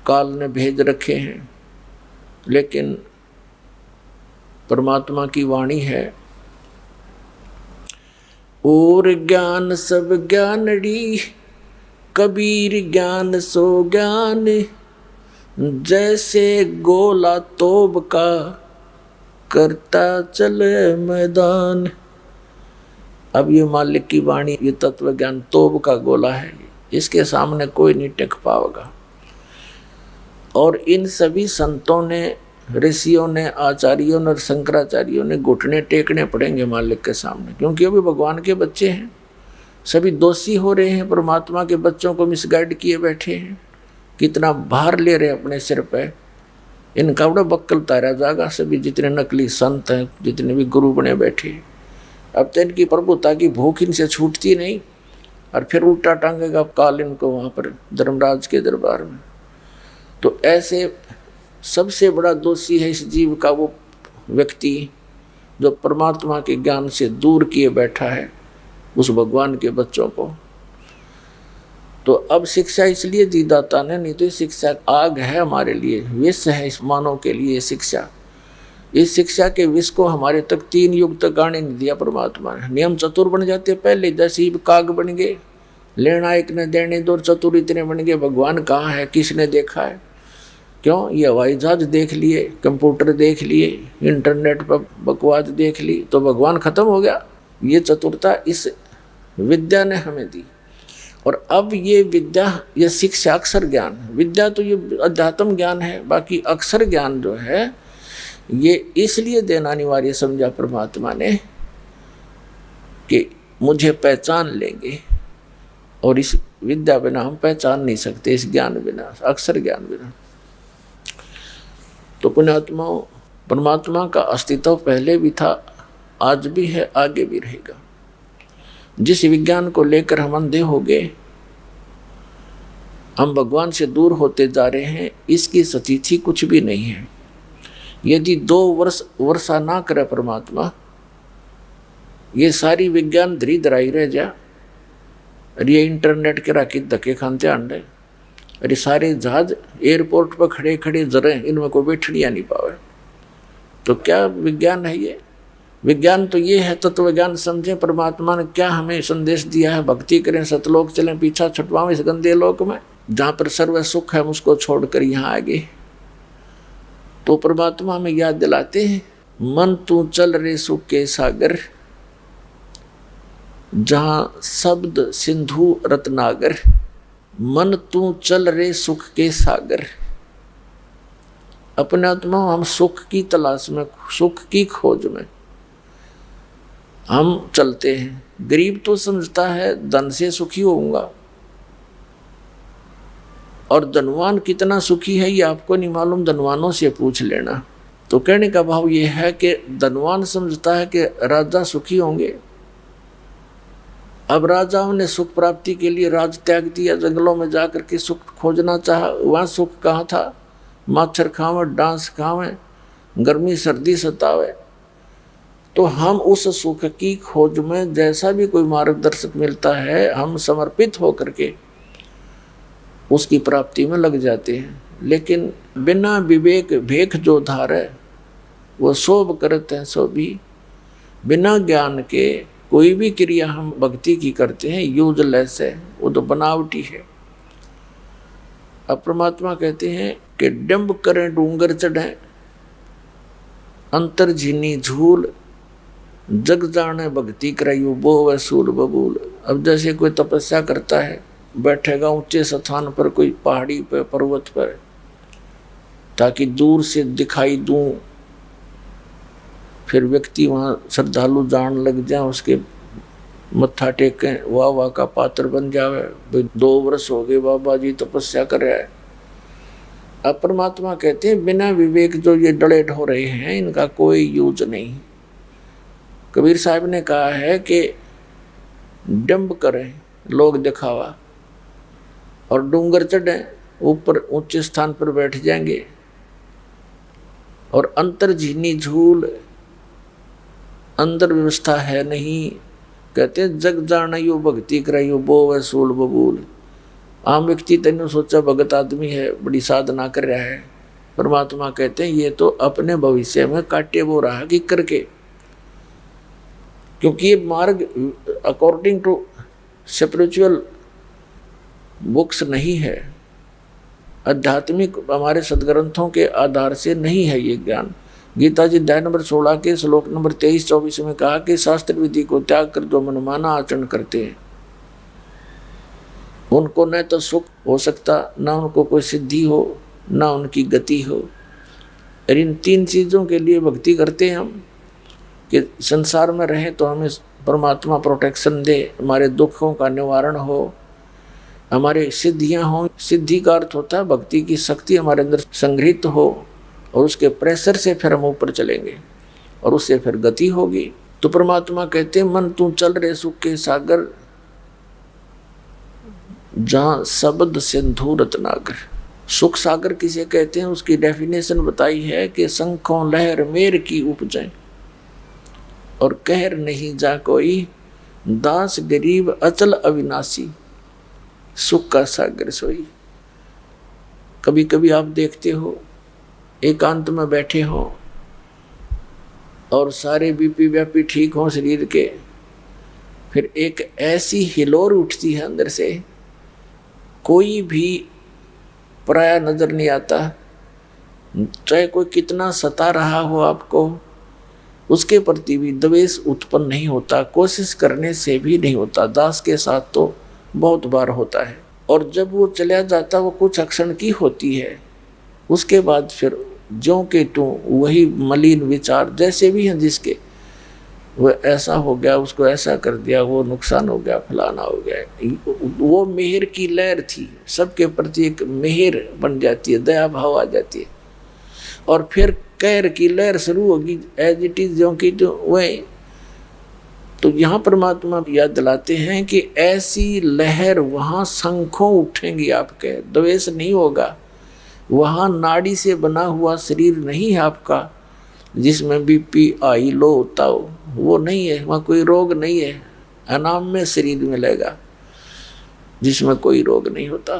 काल ने भेज रखे हैं, लेकिन परमात्मा की वाणी है, और ज्ञान सब ज्ञानड़ी, कबीर ज्ञान सो ज्ञान, जैसे गोला तोब का करता चले मैदान। अब ये मालिक की वाणी, ये तत्व ज्ञान तोब का गोला है, इसके सामने कोई नहीं टिक पाएगा। और इन सभी संतों ने, ऋषियों ने, आचार्यों ने और शंकराचार्यों ने घुटने टेकने पड़ेंगे मालिक के सामने, क्योंकि अभी भगवान के बच्चे हैं, सभी दोषी हो रहे हैं, परमात्मा के बच्चों को मिसगाइड किए बैठे हैं, कितना भार ले रहे अपने सिर पे। इनका बड़ा बक्कल तारा जागा, सभी जितने नकली संत हैं, जितने भी गुरु बने बैठे हैं। अब तो इनकी प्रभुता की भूख इनसे छूटती नहीं, और फिर उल्टा टांगेगा काल इनको वहाँ पर धर्मराज के दरबार में। तो ऐसे सबसे बड़ा दोषी है इस जीव का वो व्यक्ति जो परमात्मा के ज्ञान से दूर किए बैठा है उस भगवान के बच्चों को। तो अब शिक्षा इसलिए दी दाता ने, नहीं तो शिक्षा आग है हमारे लिए, विष है इस मानव के लिए शिक्षा। इस शिक्षा के विष को हमारे तक 3 युग तक आने नहीं दिया परमात्मा ने। नियम चतुर बन जाते पहले, जैसे काग बन गए, लेना एक ने देने दो, चतुर इतने बन गए। भगवान कहाँ है, किसने देखा है? क्यों? ये हवाई जहाज देख लिए, कंप्यूटर देख लिए, इंटरनेट पर बकवास देख ली, तो भगवान खत्म हो गया। ये चतुरता इस विद्या ने हमें दी। और अब ये विद्या, ये शिक्षा, अक्षर ज्ञान, विद्या तो ये अध्यात्म ज्ञान है, बाकी अक्षर ज्ञान जो है ये इसलिए देना अनिवार्य समझा परमात्मा ने कि मुझे पहचान लेंगे, और इस विद्या बिना हम पहचान नहीं सकते, इस ज्ञान बिना, अक्षर ज्ञान बिना। तो पुण्यात्माओं, परमात्मा का अस्तित्व पहले भी था, आज भी है, आगे भी रहेगा। जिस विज्ञान को लेकर हम अंधे हो गए, हम भगवान से दूर होते जा रहे हैं, इसकी सतीथि कुछ भी नहीं है। यदि 2 वर्ष वर्षा ना करे परमात्मा, ये सारी विज्ञान धरी धराई रह जा, और ये इंटरनेट के राखी धक्के खानते आंडे, अरे सारे जहाज एयरपोर्ट पर खड़े खड़े जरे, इनमें कोई बैठनिया नहीं पावे, तो क्या विज्ञान है ये? विज्ञान तो ये है, तत्व ज्ञान समझे। परमात्मा ने क्या हमें संदेश दिया है? भक्ति करें, सतलोक चलें, पीछा छुटवाओं इस गंदे लोक में, जहाँ पर सर्व सुख है उसको छोड़कर यहाँ आ गए। तो परमात्मा हमें याद दिलाते हैं, मन तू चल रे सुख के सागर, जहाँ शब्द सिंधु रत्नागर, मन तू चल रे सुख के सागर। अपने आत्मा हम सुख की तलाश में, सुख की खोज में हम चलते हैं। गरीब तो समझता है धन से सुखी होऊंगा, और धनवान कितना सुखी है ये आपको नहीं मालूम, धनवानों से पूछ लेना। तो कहने का भाव ये है कि धनवान समझता है कि राजा सुखी होंगे। अब राजाओं ने सुख प्राप्ति के लिए राज त्याग दिया, जंगलों में जाकर के सुख खोजना चाहा। वहाँ सुख कहाँ था? मच्छर खावे, डांस खावे, गर्मी सर्दी सतावे। तो हम उस सुख की खोज में जैसा भी कोई मार्गदर्शक मिलता है, हम समर्पित होकर के उसकी प्राप्ति में लग जाते हैं। लेकिन बिना विवेक भेख जो धारे, वो शोभ करते हैं सो भी। बिना ज्ञान के कोई भी क्रिया हम भक्ति की करते हैं, यूजलेस है, वो तो बनावटी है। अब परमात्मा कहते हैं कि डंब करें डूंगर चढ़ें, अंतर झीनी झूल, जग जाने भक्ति कराइयो बो वसूल बबूल। अब जैसे कोई तपस्या करता है, बैठेगा ऊंचे स्थान पर, कोई पहाड़ी पर, पर्वत पर, ताकि दूर से दिखाई दूं, फिर व्यक्ति वहाँ श्रद्धालु जान लग जाए, उसके मत्था टेकें, वाह वाह का पात्र बन जावे। 2 वर्ष हो गए बाबा जी तपस्या कर रहा है। अब परमात्मा कहते हैं बिना विवेक जो ये डले ढो रहे हैं, इनका कोई यूज नहीं। कबीर साहब ने कहा है कि डंब करें लोग दिखावा, और डूंगर चढ़ें, ऊपर ऊंचे स्थान पर बैठ जाएंगे, और अंतर झीनी झूल, अंदर व्यवस्था है नहीं। कहते हैं जग जाना यो भक्ति कराइयो बो वह सूल बबूल। आम व्यक्ति तेने सोचा भगत आदमी है, बड़ी साधना कर रहा है। परमात्मा कहते हैं ये तो अपने भविष्य में काटे बो रहा कि करके, क्योंकि ये मार्ग अकॉर्डिंग टू स्पिरिचुअल बुक्स नहीं है, आध्यात्मिक हमारे सदग्रंथों के आधार से नहीं है ये ज्ञान। गीता जी अध्याय नंबर 16 के श्लोक नंबर 23-24 में कहा कि शास्त्र विधि को त्याग कर जो मनमाना आचरण करते हैं उनको न तो सुख हो सकता, न उनको कोई सिद्धि हो, न उनकी गति हो। और इन तीन चीज़ों के लिए भक्ति करते हैं हम कि संसार में रहें तो हमें परमात्मा प्रोटेक्शन दे, हमारे दुखों का निवारण हो, हमारे सिद्धियां हों। सिद्धि का अर्थ होता है भक्ति की शक्ति हमारे अंदर संग्रहित हो और उसके प्रेशर से फिर हम ऊपर चलेंगे और उससे फिर गति होगी। तो परमात्मा कहते हैं मन तू चल रहे सुख के सागर, जहाँ शब्द सिंधु रत्नाकर। सुख सागर किसे कहते हैं उसकी डेफिनेशन बताई है कि शंखों लहर मेर की उपजें और कहर नहीं जा कोई, दास गरीब अचल अविनाशी, सुख का सागर सोई। कभी कभी आप देखते हो एकांत में बैठे हो और सारे बीपी व्यापी ठीक हो शरीर के, फिर एक ऐसी हिलोर उठती है अंदर से, कोई भी पराया नजर नहीं आता, चाहे कोई कितना सता रहा हो आपको, उसके प्रति भी द्वेष उत्पन्न नहीं होता, कोशिश करने से भी नहीं होता। दास के साथ तो बहुत बार होता है। और जब वो चला जाता वो कुछ क्षण की होती है, उसके बाद फिर ज्यों के त्यों वही मलिन विचार जैसे भी हैं जिसके, वो ऐसा हो गया, उसको ऐसा कर दिया, वो नुकसान हो गया, फलाना हो गया। वो मेहर की लहर थी, सबके प्रति एक मेहर बन जाती है, दया भाव आ जाती है। और फिर कहर की लहर शुरू होगी, एज इट इज ज्यों की त्यों वही। तो यहाँ परमात्मा याद दिलाते हैं कि ऐसी लहर वहाँ शंखों उठेंगी आपके, द्वेष नहीं होगा। वहाँ नाड़ी से बना हुआ शरीर नहीं है आपका जिसमें बीपी हाई लो होता हो, वो नहीं है। वहाँ कोई रोग नहीं है, अनाम में शरीर मिलेगा जिसमें कोई रोग नहीं होता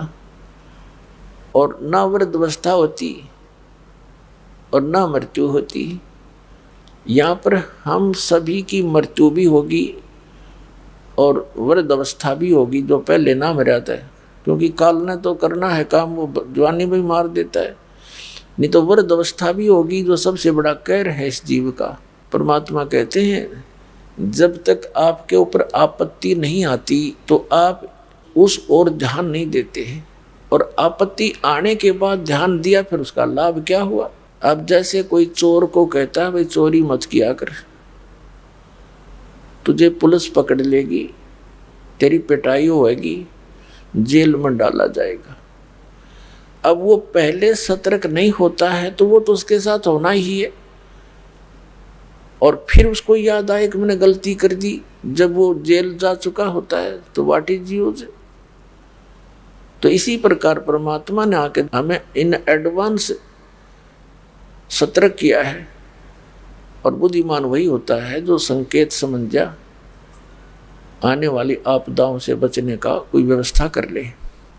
और ना वृद्धावस्था होती और ना मृत्यु होती। यहाँ पर हम सभी की मृत्यु भी होगी और वृद्धावस्था भी होगी, जो पहले ना मर्यादा है, क्योंकि काल ने तो करना है काम, वो जवानी में मार देता है। नहीं तो वृद्धावस्था भी होगी, जो सबसे बड़ा कहर है इस जीव का। परमात्मा कहते हैं जब तक आपके ऊपर आपत्ति नहीं आती तो आप उस ओर ध्यान नहीं देते हैं, और आपत्ति आने के बाद ध्यान दिया फिर उसका लाभ क्या हुआ। अब जैसे कोई चोर को कहता है भाई चोरी मत किया कर, तुझे पुलिस पकड़ लेगी, तेरी पिटाई होएगी, जेल में डाला जाएगा। अब वो पहले सतर्क नहीं होता है तो वो तो उसके साथ होना ही है, और फिर उसको याद आए कि मैंने गलती कर दी, जब वो जेल जा चुका होता है तो व्हाट इज यूज। तो इसी प्रकार परमात्मा ने आके हमें इन एडवांस सतर्क किया है, और बुद्धिमान वही होता है जो संकेत समझ जा आने वाली आपदाओं से बचने का कोई व्यवस्था कर ले।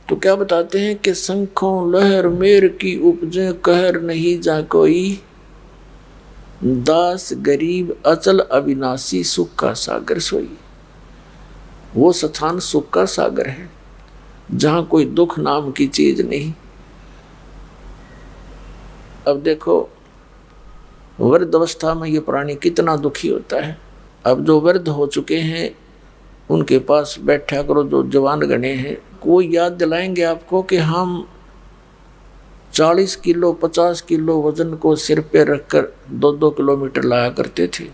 तो क्या बताते हैं कि शंखों लहर मेर की उपजे कहर नहीं जा कोई, दास गरीब अचल अविनाशी सुख का सागर सोई। वो स्थान सुख का सागर है जहाँ कोई दुख नाम की चीज नहीं। अब देखो वृद्ध अवस्था में ये प्राणी कितना दुखी होता है। अब जो वृद्ध हो चुके हैं उनके पास बैठा करो, जो जवान गणे हैं, कोई याद दिलाएंगे आपको कि हम 40 किलो 50 किलो वजन को सिर पे रखकर 2-2 किलोमीटर लाया करते थे,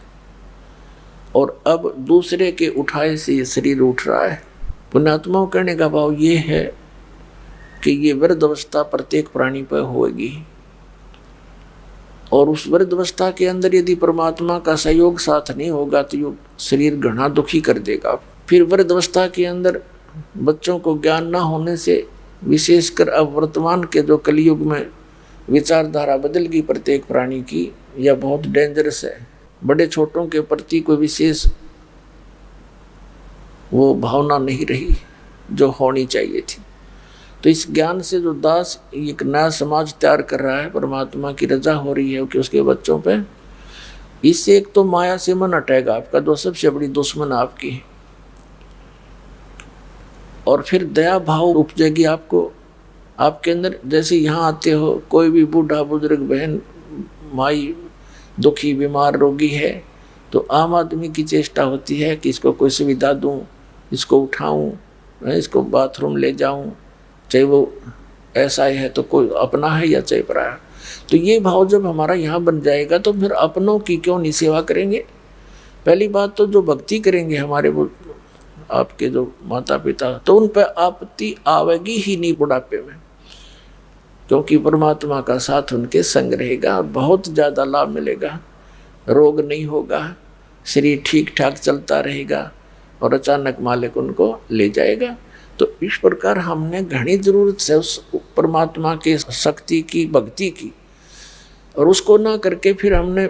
और अब दूसरे के उठाए से ये शरीर उठ रहा है। पुण्यात्माओं कहने का भाव ये है कि ये वृद्ध अवस्था प्रत्येक प्राणी पर होगी, और उस वृद्ध अवस्था के अंदर यदि परमात्मा का सहयोग साथ नहीं होगा तो ये शरीर घना दुखी कर देगा। फिर वृद्ध अवस्था के अंदर बच्चों को ज्ञान ना होने से, विशेषकर अब वर्तमान के जो कलयुग में विचारधारा बदल गई प्रत्येक प्राणी की, यह बहुत डेंजरस है। बड़े छोटों के प्रति कोई विशेष वो भावना नहीं रही जो होनी चाहिए थी। तो इस ज्ञान से जो दास एक नया समाज तैयार कर रहा है, परमात्मा की रजा हो रही है कि उसके बच्चों पे, इससे एक तो माया से मन हटेगा आपका, जो सबसे बड़ी दुश्मन आपकी है, और फिर दया भाव उपजेगी आपको आपके अंदर। जैसे यहाँ आते हो, कोई भी बूढ़ा बुजुर्ग बहन माई दुखी बीमार रोगी है, तो आम आदमी की चेष्टा होती है कि इसको कोई सुविधा दूं, इसको उठाऊं, इसको बाथरूम ले जाऊं, चाहे वो ऐसा है तो कोई अपना है या चाहे पराया। तो ये भाव जब हमारा यहाँ बन जाएगा तो फिर अपनों की क्यों नहीं सेवा करेंगे। पहली बात तो जो भक्ति करेंगे हमारे वो आपके जो माता पिता, तो उन पर आपत्ति आवेगी ही नहीं बुढ़ापे में, क्योंकि परमात्मा का साथ उनके संग रहेगा और बहुत ज़्यादा लाभ मिलेगा। रोग नहीं होगा, शरीर ठीक ठाक चलता रहेगा और अचानक मालिक उनको ले जाएगा। तो इस प्रकार हमने घनी जरूरत से उस परमात्मा के शक्ति की, भक्ति की, और उसको ना करके फिर हमने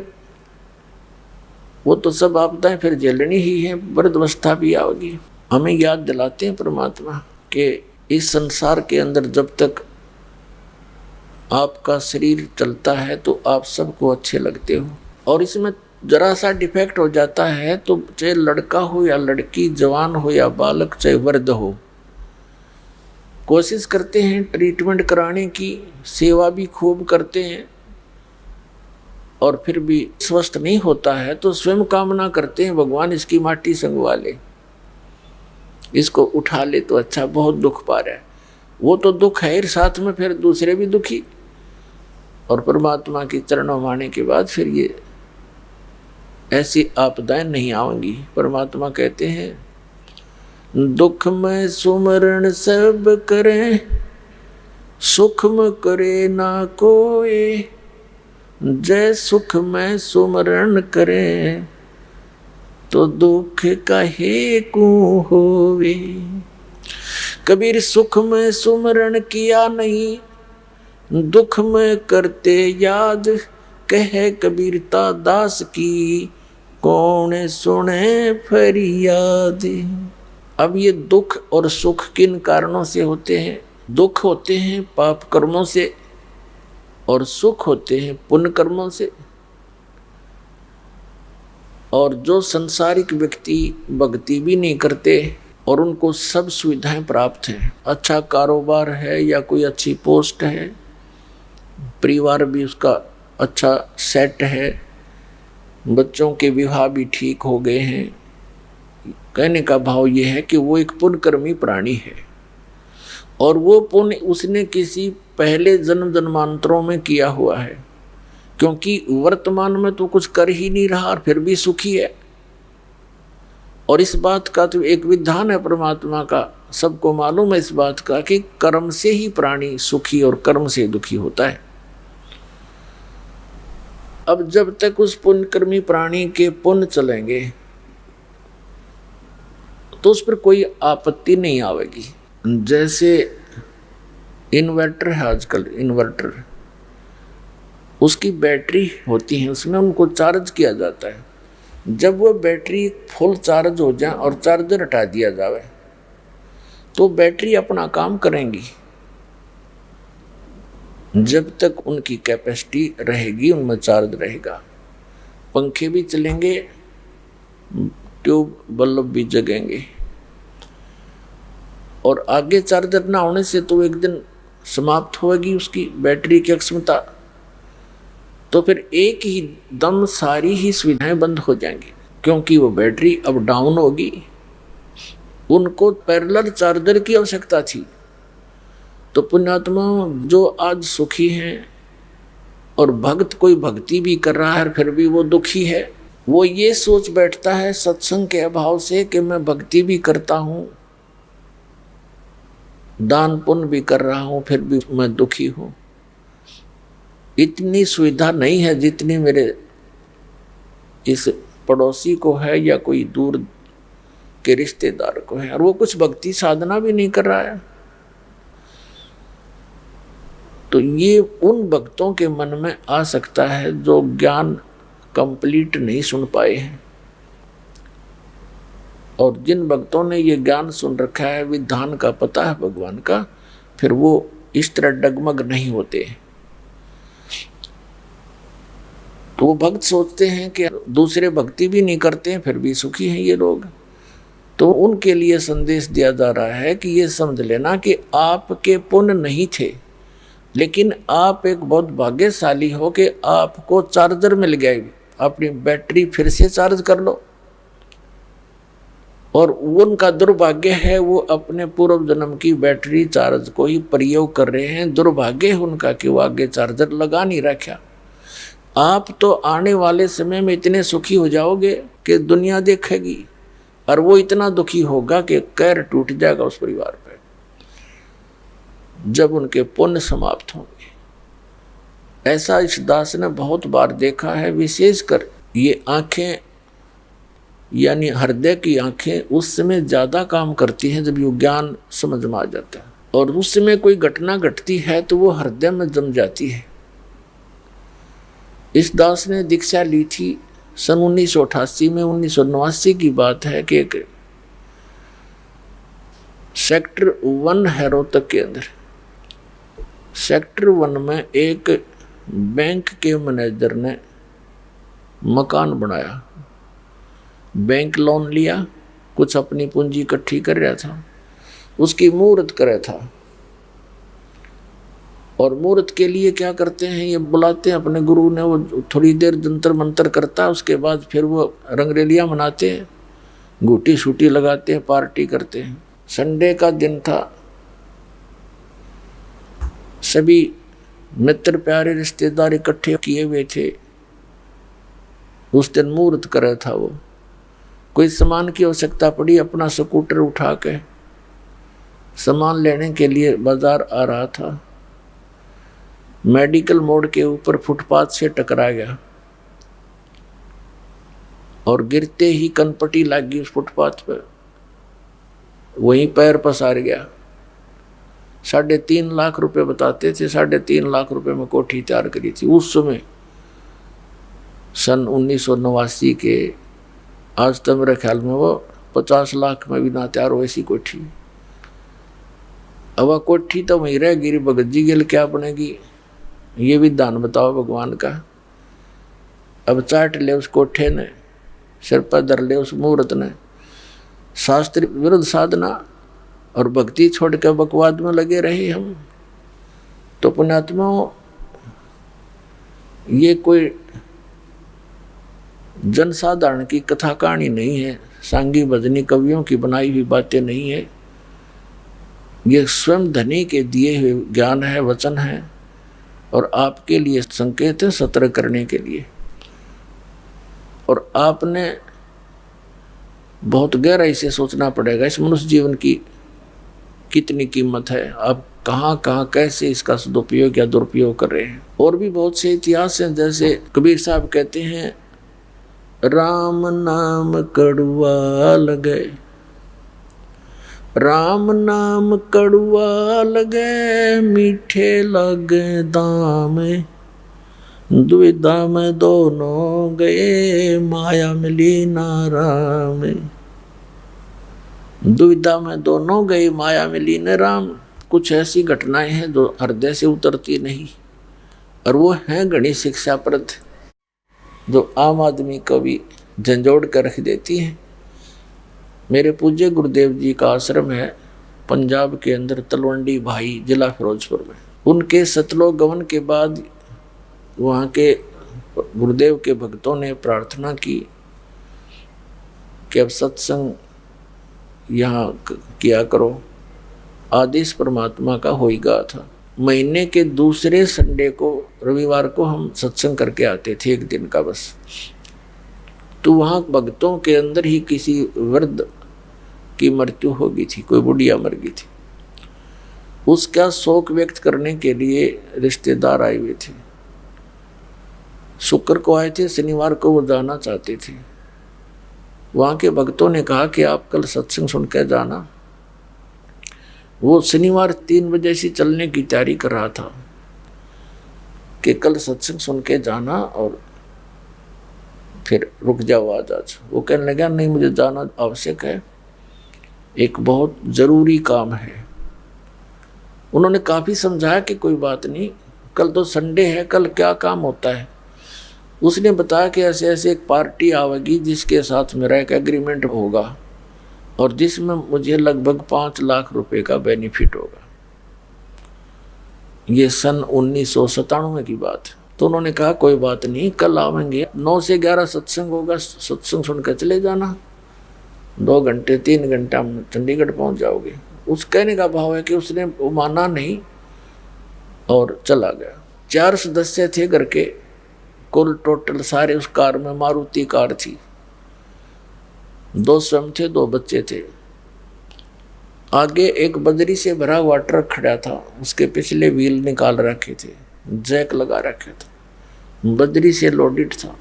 वो तो सब आपदाएं फिर झेलनी ही है, वृद्धावस्था भी आएगी। हमें याद दिलाते हैं परमात्मा कि इस संसार के अंदर जब तक आपका शरीर चलता है तो आप सबको अच्छे लगते हो, और इसमें जरा सा डिफेक्ट हो जाता है तो चाहे लड़का हो या लड़की, जवान हो या बालक, चाहे वृद्ध हो, कोशिश करते हैं ट्रीटमेंट कराने की, सेवा भी खूब करते हैं, और फिर भी स्वस्थ नहीं होता है तो स्वयं कामना करते हैं भगवान इसकी माटी संगवा ले, इसको उठा ले तो अच्छा, बहुत दुख पा रहा है। वो तो दुख है, साथ में फिर दूसरे भी दुखी, और परमात्मा की चरणों में आने के बाद फिर ये ऐसी आपदाएं नहीं आएंगी। परमात्मा कहते हैं दुख में सुमरण सब करें, सुख में करे ना कोई, जय सुख में सुमरण करें तो दुख काहे को होवे। कबीर सुख में सुमरण किया नहीं, दुख में करते याद, कहे कबीरता दास की, कौन सुने फरियाद। अब ये दुख और सुख किन कारणों से होते हैं? दुख होते हैं पाप कर्मों से, और सुख होते हैं पुण्य कर्मों से। और जो संसारिक व्यक्ति भक्ति भी नहीं करते और उनको सब सुविधाएं प्राप्त हैं, अच्छा कारोबार है या कोई अच्छी पोस्ट है, परिवार भी उसका अच्छा सेट है, बच्चों के विवाह भी ठीक हो गए हैं, कहने का भाव ये है कि वो एक पुण्यकर्मी प्राणी है, और वो पुण्य उसने किसी पहले जन्म जन्मांतरों में किया हुआ है, क्योंकि वर्तमान में तो कुछ कर ही नहीं रहा और फिर भी सुखी है। और इस बात का तो एक विधान है परमात्मा का, सबको मालूम है इस बात का कि कर्म से ही प्राणी सुखी और कर्म से दुखी होता है। अब जब तक उस पुण्यकर्मी प्राणी के पुण्य चलेंगे तो उस पर कोई आपत्ति नहीं आवेगी। जैसे इन्वर्टर है आजकल, इन्वर्टर उसकी बैटरी होती है, उसमें उनको चार्ज किया जाता है। जब वो बैटरी फुल चार्ज हो जाए और चार्जर हटा दिया जाए तो बैटरी अपना काम करेंगी। जब तक उनकी कैपेसिटी रहेगी उनमें चार्ज रहेगा, पंखे भी चलेंगे, ट्यूब बल्ब भी जगेंगे। और आगे चार्जर ना होने से तो एक दिन समाप्त होगी उसकी बैटरी की क्षमता, तो फिर एक ही दम सारी ही सुविधाएं बंद हो जाएंगी, क्योंकि वो बैटरी अब डाउन होगी। उनको पैरेलल चार्जर की आवश्यकता थी। तो पुण्यात्मा जो आज सुखी हैं और भक्त कोई भक्ति भी कर रहा है फिर भी वो दुखी है, वो ये सोच बैठता है सत्संग के अभाव से कि मैं भक्ति भी करता हूँ, दान पुण्य भी कर रहा हूँ, फिर भी मैं दुखी हूँ। इतनी सुविधा नहीं है जितनी मेरे इस पड़ोसी को है या कोई दूर के रिश्तेदार को है, और वो कुछ भक्ति साधना भी नहीं कर रहा है। तो ये उन भक्तों के मन में आ सकता है जो ज्ञान कंप्लीट नहीं सुन पाए हैं। और जिन भक्तों ने ये ज्ञान सुन रखा है, विधान का पता है भगवान का, फिर वो इस तरह डगमग नहीं होते। तो वो भक्त सोचते हैं कि दूसरे भक्ति भी नहीं करते हैं फिर भी सुखी हैं ये लोग। तो उनके लिए संदेश दिया जा रहा है कि ये समझ लेना कि आपके पुण्य नहीं थे, लेकिन आप एक बहुत भाग्यशाली हो कि आपको चार्जर मिल गया, अपनी बैटरी फिर से चार्ज कर लो। और उनका दुर्भाग्य है वो अपने पूर्व जन्म की बैटरी चार्ज को ही प्रयोग कर रहे हैं। दुर्भाग्य है उनका कि वो आगे चार्जर लगा नहीं रखा। आप तो आने वाले समय में इतने सुखी हो जाओगे कि दुनिया देखेगी, और वो इतना दुखी होगा कि कहर टूट जाएगा उस परिवार पर जब उनके पुण्य समाप्त होंगे। ऐसा इस दास ने बहुत बार देखा है। विशेषकर ये आंखें यानी हृदय की आंखें उस समय ज्यादा काम करती हैं जब ये ज्ञान समझ में आ जाता है, और उस समय कोई घटना घटती है तो वो हृदय में जम जाती है। इस दास ने दीक्षा ली थी सन 1988 में। 1989 की बात है कि एक सेक्टर 1 है रोहतक के अंदर। सेक्टर 1 में एक बैंक के मैनेजर ने मकान बनाया, बैंक लोन लिया, कुछ अपनी पूंजी इकट्ठी कर रहा था, उसकी मुहूर्त करे था। और मुहूर्त के लिए क्या करते हैं, ये बुलाते हैं अपने गुरु ने, वो थोड़ी देर जंतर मंतर करता है, उसके बाद फिर वो रंगरेलियाँ मनाते हैं, घूटी शूटी लगाते हैं, पार्टी करते हैं। संडे का दिन था, सभी मित्र प्यारे रिश्तेदार इकट्ठे किए हुए थे। उस दिन मुहूर्त कर रहा था वो। कोई सामान की आवश्यकता पड़ी, अपना स्कूटर उठा के सामान लेने के लिए बाजार आ रहा था। मेडिकल मोड़ के ऊपर फुटपाथ से टकरा गया और गिरते ही कनपटी लग गई उस फुटपाथ पर, वहीं पैर पसार गया। 3.5 लाख रुपए बताते थे, 3.5 लाख रुपए में कोठी तैयार करी थी उस समय सन 1989 के। आज तो मेरे ख्याल में वो 50 लाख में भी ना तैयार हो ऐसी कोठी। अब वह कोठी तो वहीं रह गिरी, भगत जी गिल क्या बनेगी, ये भी दान बताओ भगवान का। अब चाट ले उस कोठे ने, सिर पर धर ले उस मुहूर्त ने। शास्त्र विरुद्ध साधना और भक्ति छोड़ कर बकवाद में लगे रहे हम। तो पुण्यात्माओं, ये कोई जनसाधारण की कथा कहानी नहीं है, सांगी भजनी कवियों की बनाई हुई बातें नहीं है। ये स्वयं धनी के दिए हुए ज्ञान है, वचन है, और आपके लिए संकेत है सतर्क करने के लिए। और आपने बहुत गहराई से सोचना पड़ेगा इस मनुष्य जीवन की कितनी कीमत है, आप कहाँ कहाँ कैसे इसका सदुपयोग या दुरुपयोग कर रहे हैं। और भी बहुत से इतिहास हैं, जैसे कबीर साहब कहते हैं, राम नाम कड़वा लगे, राम नाम कड़वा लगे, मीठे लगे दाम, दुविधा में दोनों गए, माया मिली ना राम। दुविधा में दोनों गए, माया मिली न राम। कुछ ऐसी घटनाएं हैं जो हृदय से उतरती नहीं, और वो हैं घनी शिक्षाप्रद, जो आम आदमी को भी झंझोड़ कर रख देती हैं। मेरे पूज्य गुरुदेव जी का आश्रम है पंजाब के अंदर, तलवंडी भाई, जिला फिरोजपुर में। उनके सतलोक गमन के बाद वहाँ के गुरुदेव के भक्तों ने प्रार्थना की कि अब सत्संग यहाँ किया करो। आदेश परमात्मा का होएगा था। महीने के दूसरे संडे को, रविवार को हम सत्संग करके आते थे, एक दिन का बस। तो वहाँ भक्तों के अंदर ही किसी वृद्ध की मृत्यु हो गई थी, कोई बुढ़िया मर गई थी। उसका शोक व्यक्त करने के लिए रिश्तेदार आए हुए थे। शुक्र को आए थे, शनिवार को वो जाना चाहते थे। वहाँ के भक्तों ने कहा कि आप कल सत्संग सुन के जाना। वो शनिवार 3 बजे से चलने की तैयारी कर रहा था कि कल सत्संग सुन के जाना और फिर रुक जाओ आज। वो कहने लगा नहीं, मुझे जाना आवश्यक है, एक बहुत ज़रूरी काम है। उन्होंने काफ़ी समझाया कि कोई बात नहीं, कल तो संडे है, कल क्या काम होता है। उसने बताया कि ऐसे ऐसे एक पार्टी आवेगी जिसके साथ मेरा एक एग्रीमेंट होगा और जिसमें मुझे लगभग 5 लाख रुपए का बेनिफिट होगा। ये सन 1997 की बात है। तो उन्होंने कहा कोई बात नहीं, कल आवेंगे, 9 से 11 सत्संग होगा, सत्संग सुनकर चले जाना, 2 घंटे 3 घंटा में चंडीगढ़ पहुंच जाओगे। उस कहने का भाव है कि उसने वो माना नहीं और चला गया। 4 सदस्य थे घर के, कुल टोटल सारे उस कार में, मारुति कार थी, 2 स्वयं थे, 2 बच्चे थे। आगे एक बजरी से भरा हुआ ट्रक खड़ा था, उसके पिछले व्हील निकाल रखे थे, जैक लगा रखे थे, बजरी से लोडेड था।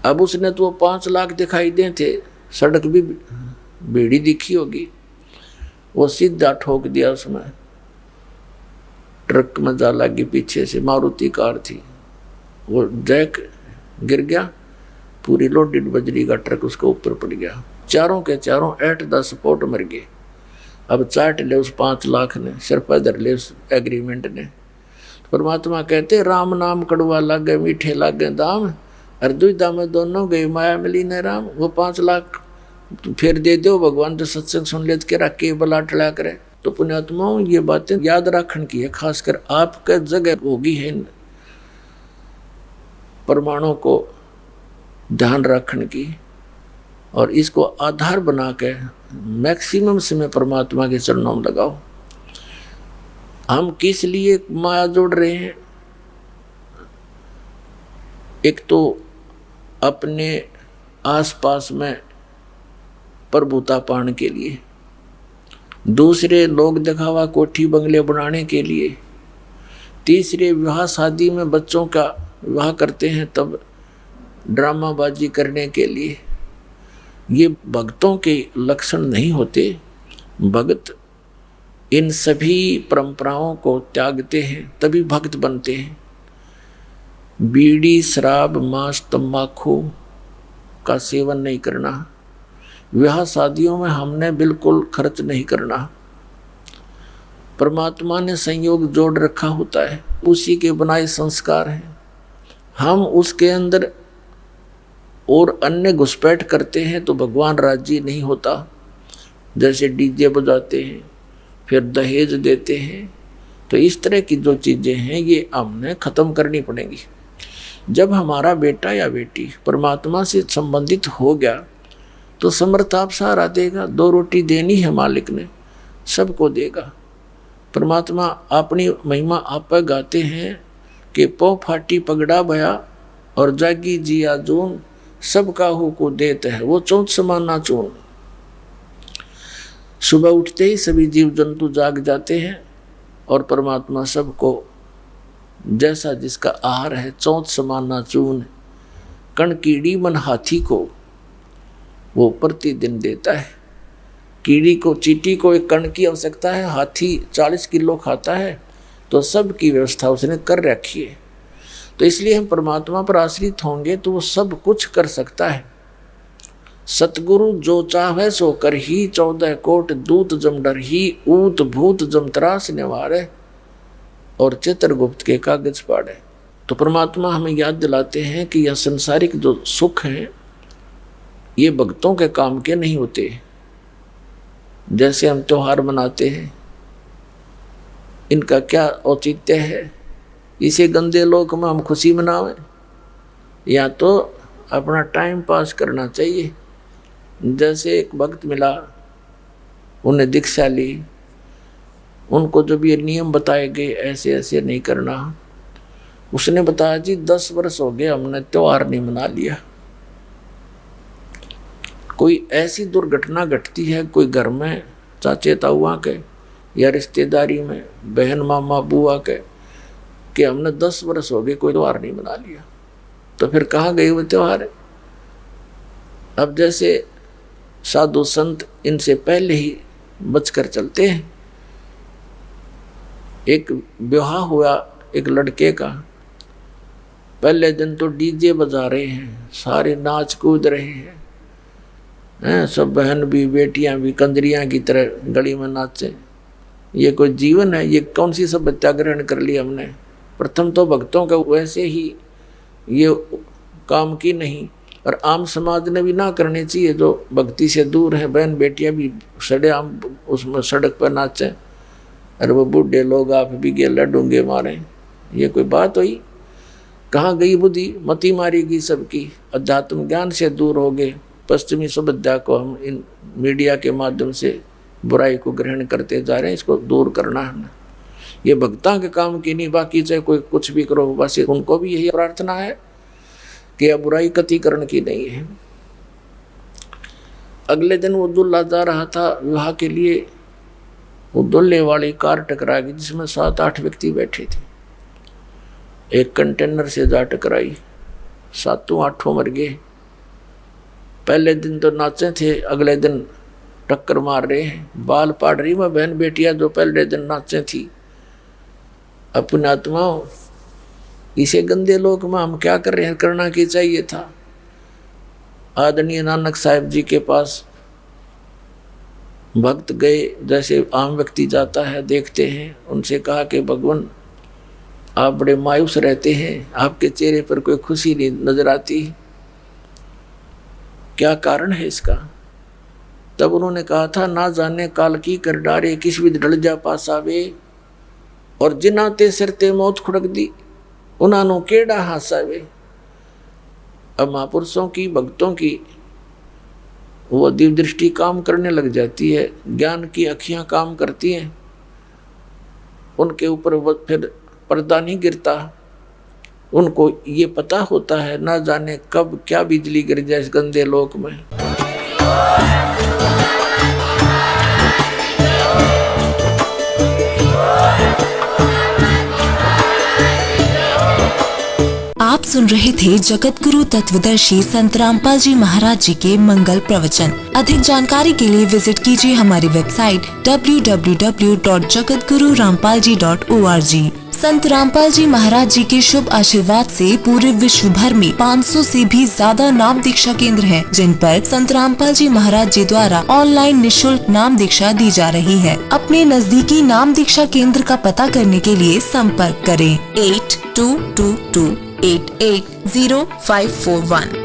अब उसने तो 5 लाख दिखाई दे थे, सड़क भी भीड़ी दिखी होगी, वो सीधा ठोक दिया उसमें, ट्रक में जा लगी पीछे से, मारुति कार थी, वो जैक गिर गया, पूरी लोडेड बजरी का ट्रक उसके ऊपर पड़ गया। चारों के चारों एट द स्पॉट मर गए। अब चाट ले उस 5 लाख ने, सिर पर धर ले उस एग्रीमेंट ने। परमात्मा कहते राम नाम कड़वा लागे मीठे लागे दाम, और दुविधा में दोनों गए माया मिली न राम। वो 5 लाख फिर दे दो, भगवान तो सत्संग सुन ले के रखे बला टला करे। तो पुण्यात्माओं ये बातें याद रखने की है, खासकर आपका जगह होगी है इन प्रमाणों को ध्यान रखने की, और इसको आधार बना के मैक्सिमम समय परमात्मा के चरणों में लगाओ। हम किस लिए माया जोड़ रहे हैं? एक तो अपने आसपास में प्रभुता पाने के लिए, दूसरे लोग दिखावा कोठी बंगले बनाने के लिए, तीसरे विवाह शादी में बच्चों का विवाह करते हैं तब ड्रामाबाजी करने के लिए। ये भक्तों के लक्षण नहीं होते। भक्त इन सभी परंपराओं को त्यागते हैं तभी भक्त बनते हैं। बीड़ी, शराब, मांस, तम्बाकू का सेवन नहीं करना, विवाह शादियों में हमने बिल्कुल खर्च नहीं करना। परमात्मा ने संयोग जोड़ रखा होता है, उसी के बनाए संस्कार हैं। हम उसके अंदर और अन्य घुसपैठ करते हैं तो भगवान राजी नहीं होता। जैसे डीजे बजाते हैं, फिर दहेज देते हैं, तो इस तरह की जो चीज़ें हैं ये हमने ख़त्म करनी पड़ेंगी। जब हमारा बेटा या बेटी परमात्मा से संबंधित हो गया तो समर्थ आप सहारा देगा। 2 रोटी देनी है मालिक ने, सबको देगा। परमात्मा अपनी महिमा आप पर गाते हैं कि पौ फाटी पगड़ा भया और जागी जिया जून, सब काहू को देते है वो चौथ समाना चून। सुबह उठते ही सभी जीव जंतु जाग जाते हैं और परमात्मा सबको जैसा जिसका आहार है चौथ समाना चून। कण कीड़ी मन हाथी को वो प्रतिदिन देता है। कीड़ी को, चींटी को एक कण की आवश्यकता है, हाथी 40 किलो खाता है, तो सब की व्यवस्था उसने कर रखी है। तो इसलिए हम परमात्मा पर आश्रित होंगे तो वो सब कुछ कर सकता है। सतगुरु जो चाहे सो कर ही, 14 कोट दूत जम डर ही, ऊत भूत जम त्रास निवारे, और चित्रगुप्त के कागज पाड़े। तो परमात्मा हमें याद दिलाते हैं कि यह संसारिक जो सुख हैं ये भक्तों के काम के नहीं होते। जैसे हम त्योहार मनाते हैं, इनका क्या औचित्य है? इसे गंदे लोक में हम खुशी मनावें या तो अपना टाइम पास करना चाहिए। जैसे एक भक्त मिला, उन्हें दीक्षा ली, उनको जब ये नियम बताए गए ऐसे ऐसे नहीं करना, उसने बताया जी 10 वर्ष हो गए हमने त्योहार नहीं मना लिया। कोई ऐसी दुर्घटना घटती है कोई घर में, चाचे ताऊआ के या रिश्तेदारी में बहन मामा बुआ के, कि हमने 10 वर्ष हो गए कोई त्योहार नहीं मना लिया, तो फिर कहाँ गए वो त्योहार? अब जैसे साधु संत इनसे पहले ही बचकर चलते हैं। एक विवाह हुआ एक लड़के का, पहले दिन तो डीजे बजा रहे हैं, सारे नाच कूद रहे हैं, सब बहन भी बेटियां भी कंजरियां की तरह गली में नाचे। ये कोई जीवन है? ये कौन सी सभ्यता ग्रहण कर ली हमने? प्रथम तो भक्तों का वैसे ही ये काम की नहीं, और आम समाज ने भी ना करनी चाहिए। जो भक्ति से दूर है, बहन बेटियां भी सड़े आम उसमें सड़क पर नाचे, और वो बूढ़े लोग आप भी गेला डूंगे मारे। ये कोई बात हुई? कहाँ गई बुद्धि? मती मारेगी सबकी। अध्यात्म ज्ञान से दूर हो गए। पश्चिमी सभ्यता को हम इन मीडिया के माध्यम से बुराई को ग्रहण करते जा रहे हैं, इसको दूर करना है। ये भक्तां के काम की नहीं, बाकी चाहे कोई कुछ भी करो, बस उनको भी यही प्रार्थना है कि यह बुराई कतिकरण की नहीं है। अगले दिन वो दूल्हा जा रहा था विवाह के लिए, वो दूल्हे वाली कार टकरा गई जिसमें 7-8 व्यक्ति बैठे थे। एक कंटेनर से जा टकराई, 7-8 मर गए। पहले दिन तो नाचे थे, अगले दिन टक्कर मार रहे हैं। बाल पाड़ रही मैं बहन बेटियां जो पहले दिन नाचे थी। अपनी आत्माओं, इसे गंदे लोक में हम क्या कर रहे हैं? करना की चाहिए था। आदरणीय नानक साहिब जी के पास भक्त गए, जैसे आम व्यक्ति जाता है, देखते हैं। उनसे कहा कि भगवान आप बड़े मायूस रहते हैं, आपके चेहरे पर कोई खुशी नहीं नजर आती, क्या कारण है इसका? तब उन्होंने कहा था, ना जाने काल की कर डारे, किस विध ढल जा पास आवे, और जिनाते सिरते मौत खुड़क दी, उन्होंने केड़ा हासावे। अब महापुरुषों की, भक्तों की वो दिव्य दृष्टि काम करने लग जाती है, ज्ञान की अखियां काम करती हैं, उनके ऊपर फिर पर्दा नहीं गिरता। उनको ये पता होता है ना जाने कब क्या बिजली गिर जाए इस गंदे लोक में। आप सुन रहे थे जगत गुरु तत्वदर्शी संत रामपाल जी महाराज जी के मंगल प्रवचन। अधिक जानकारी के लिए विजिट कीजिए हमारी वेबसाइट www.jagatgururampalji.org। संत रामपाल जी महाराज जी के शुभ आशीर्वाद से पूरे विश्व भर में 500 से भी ज्यादा नाम दीक्षा केंद्र हैं, जिन पर संत रामपाल जी महाराज जी द्वारा ऑनलाइन निशुल्क नाम दीक्षा दी जा रही है। अपने नजदीकी नाम दीक्षा केंद्र का पता करने के लिए संपर्क करें 8222880541।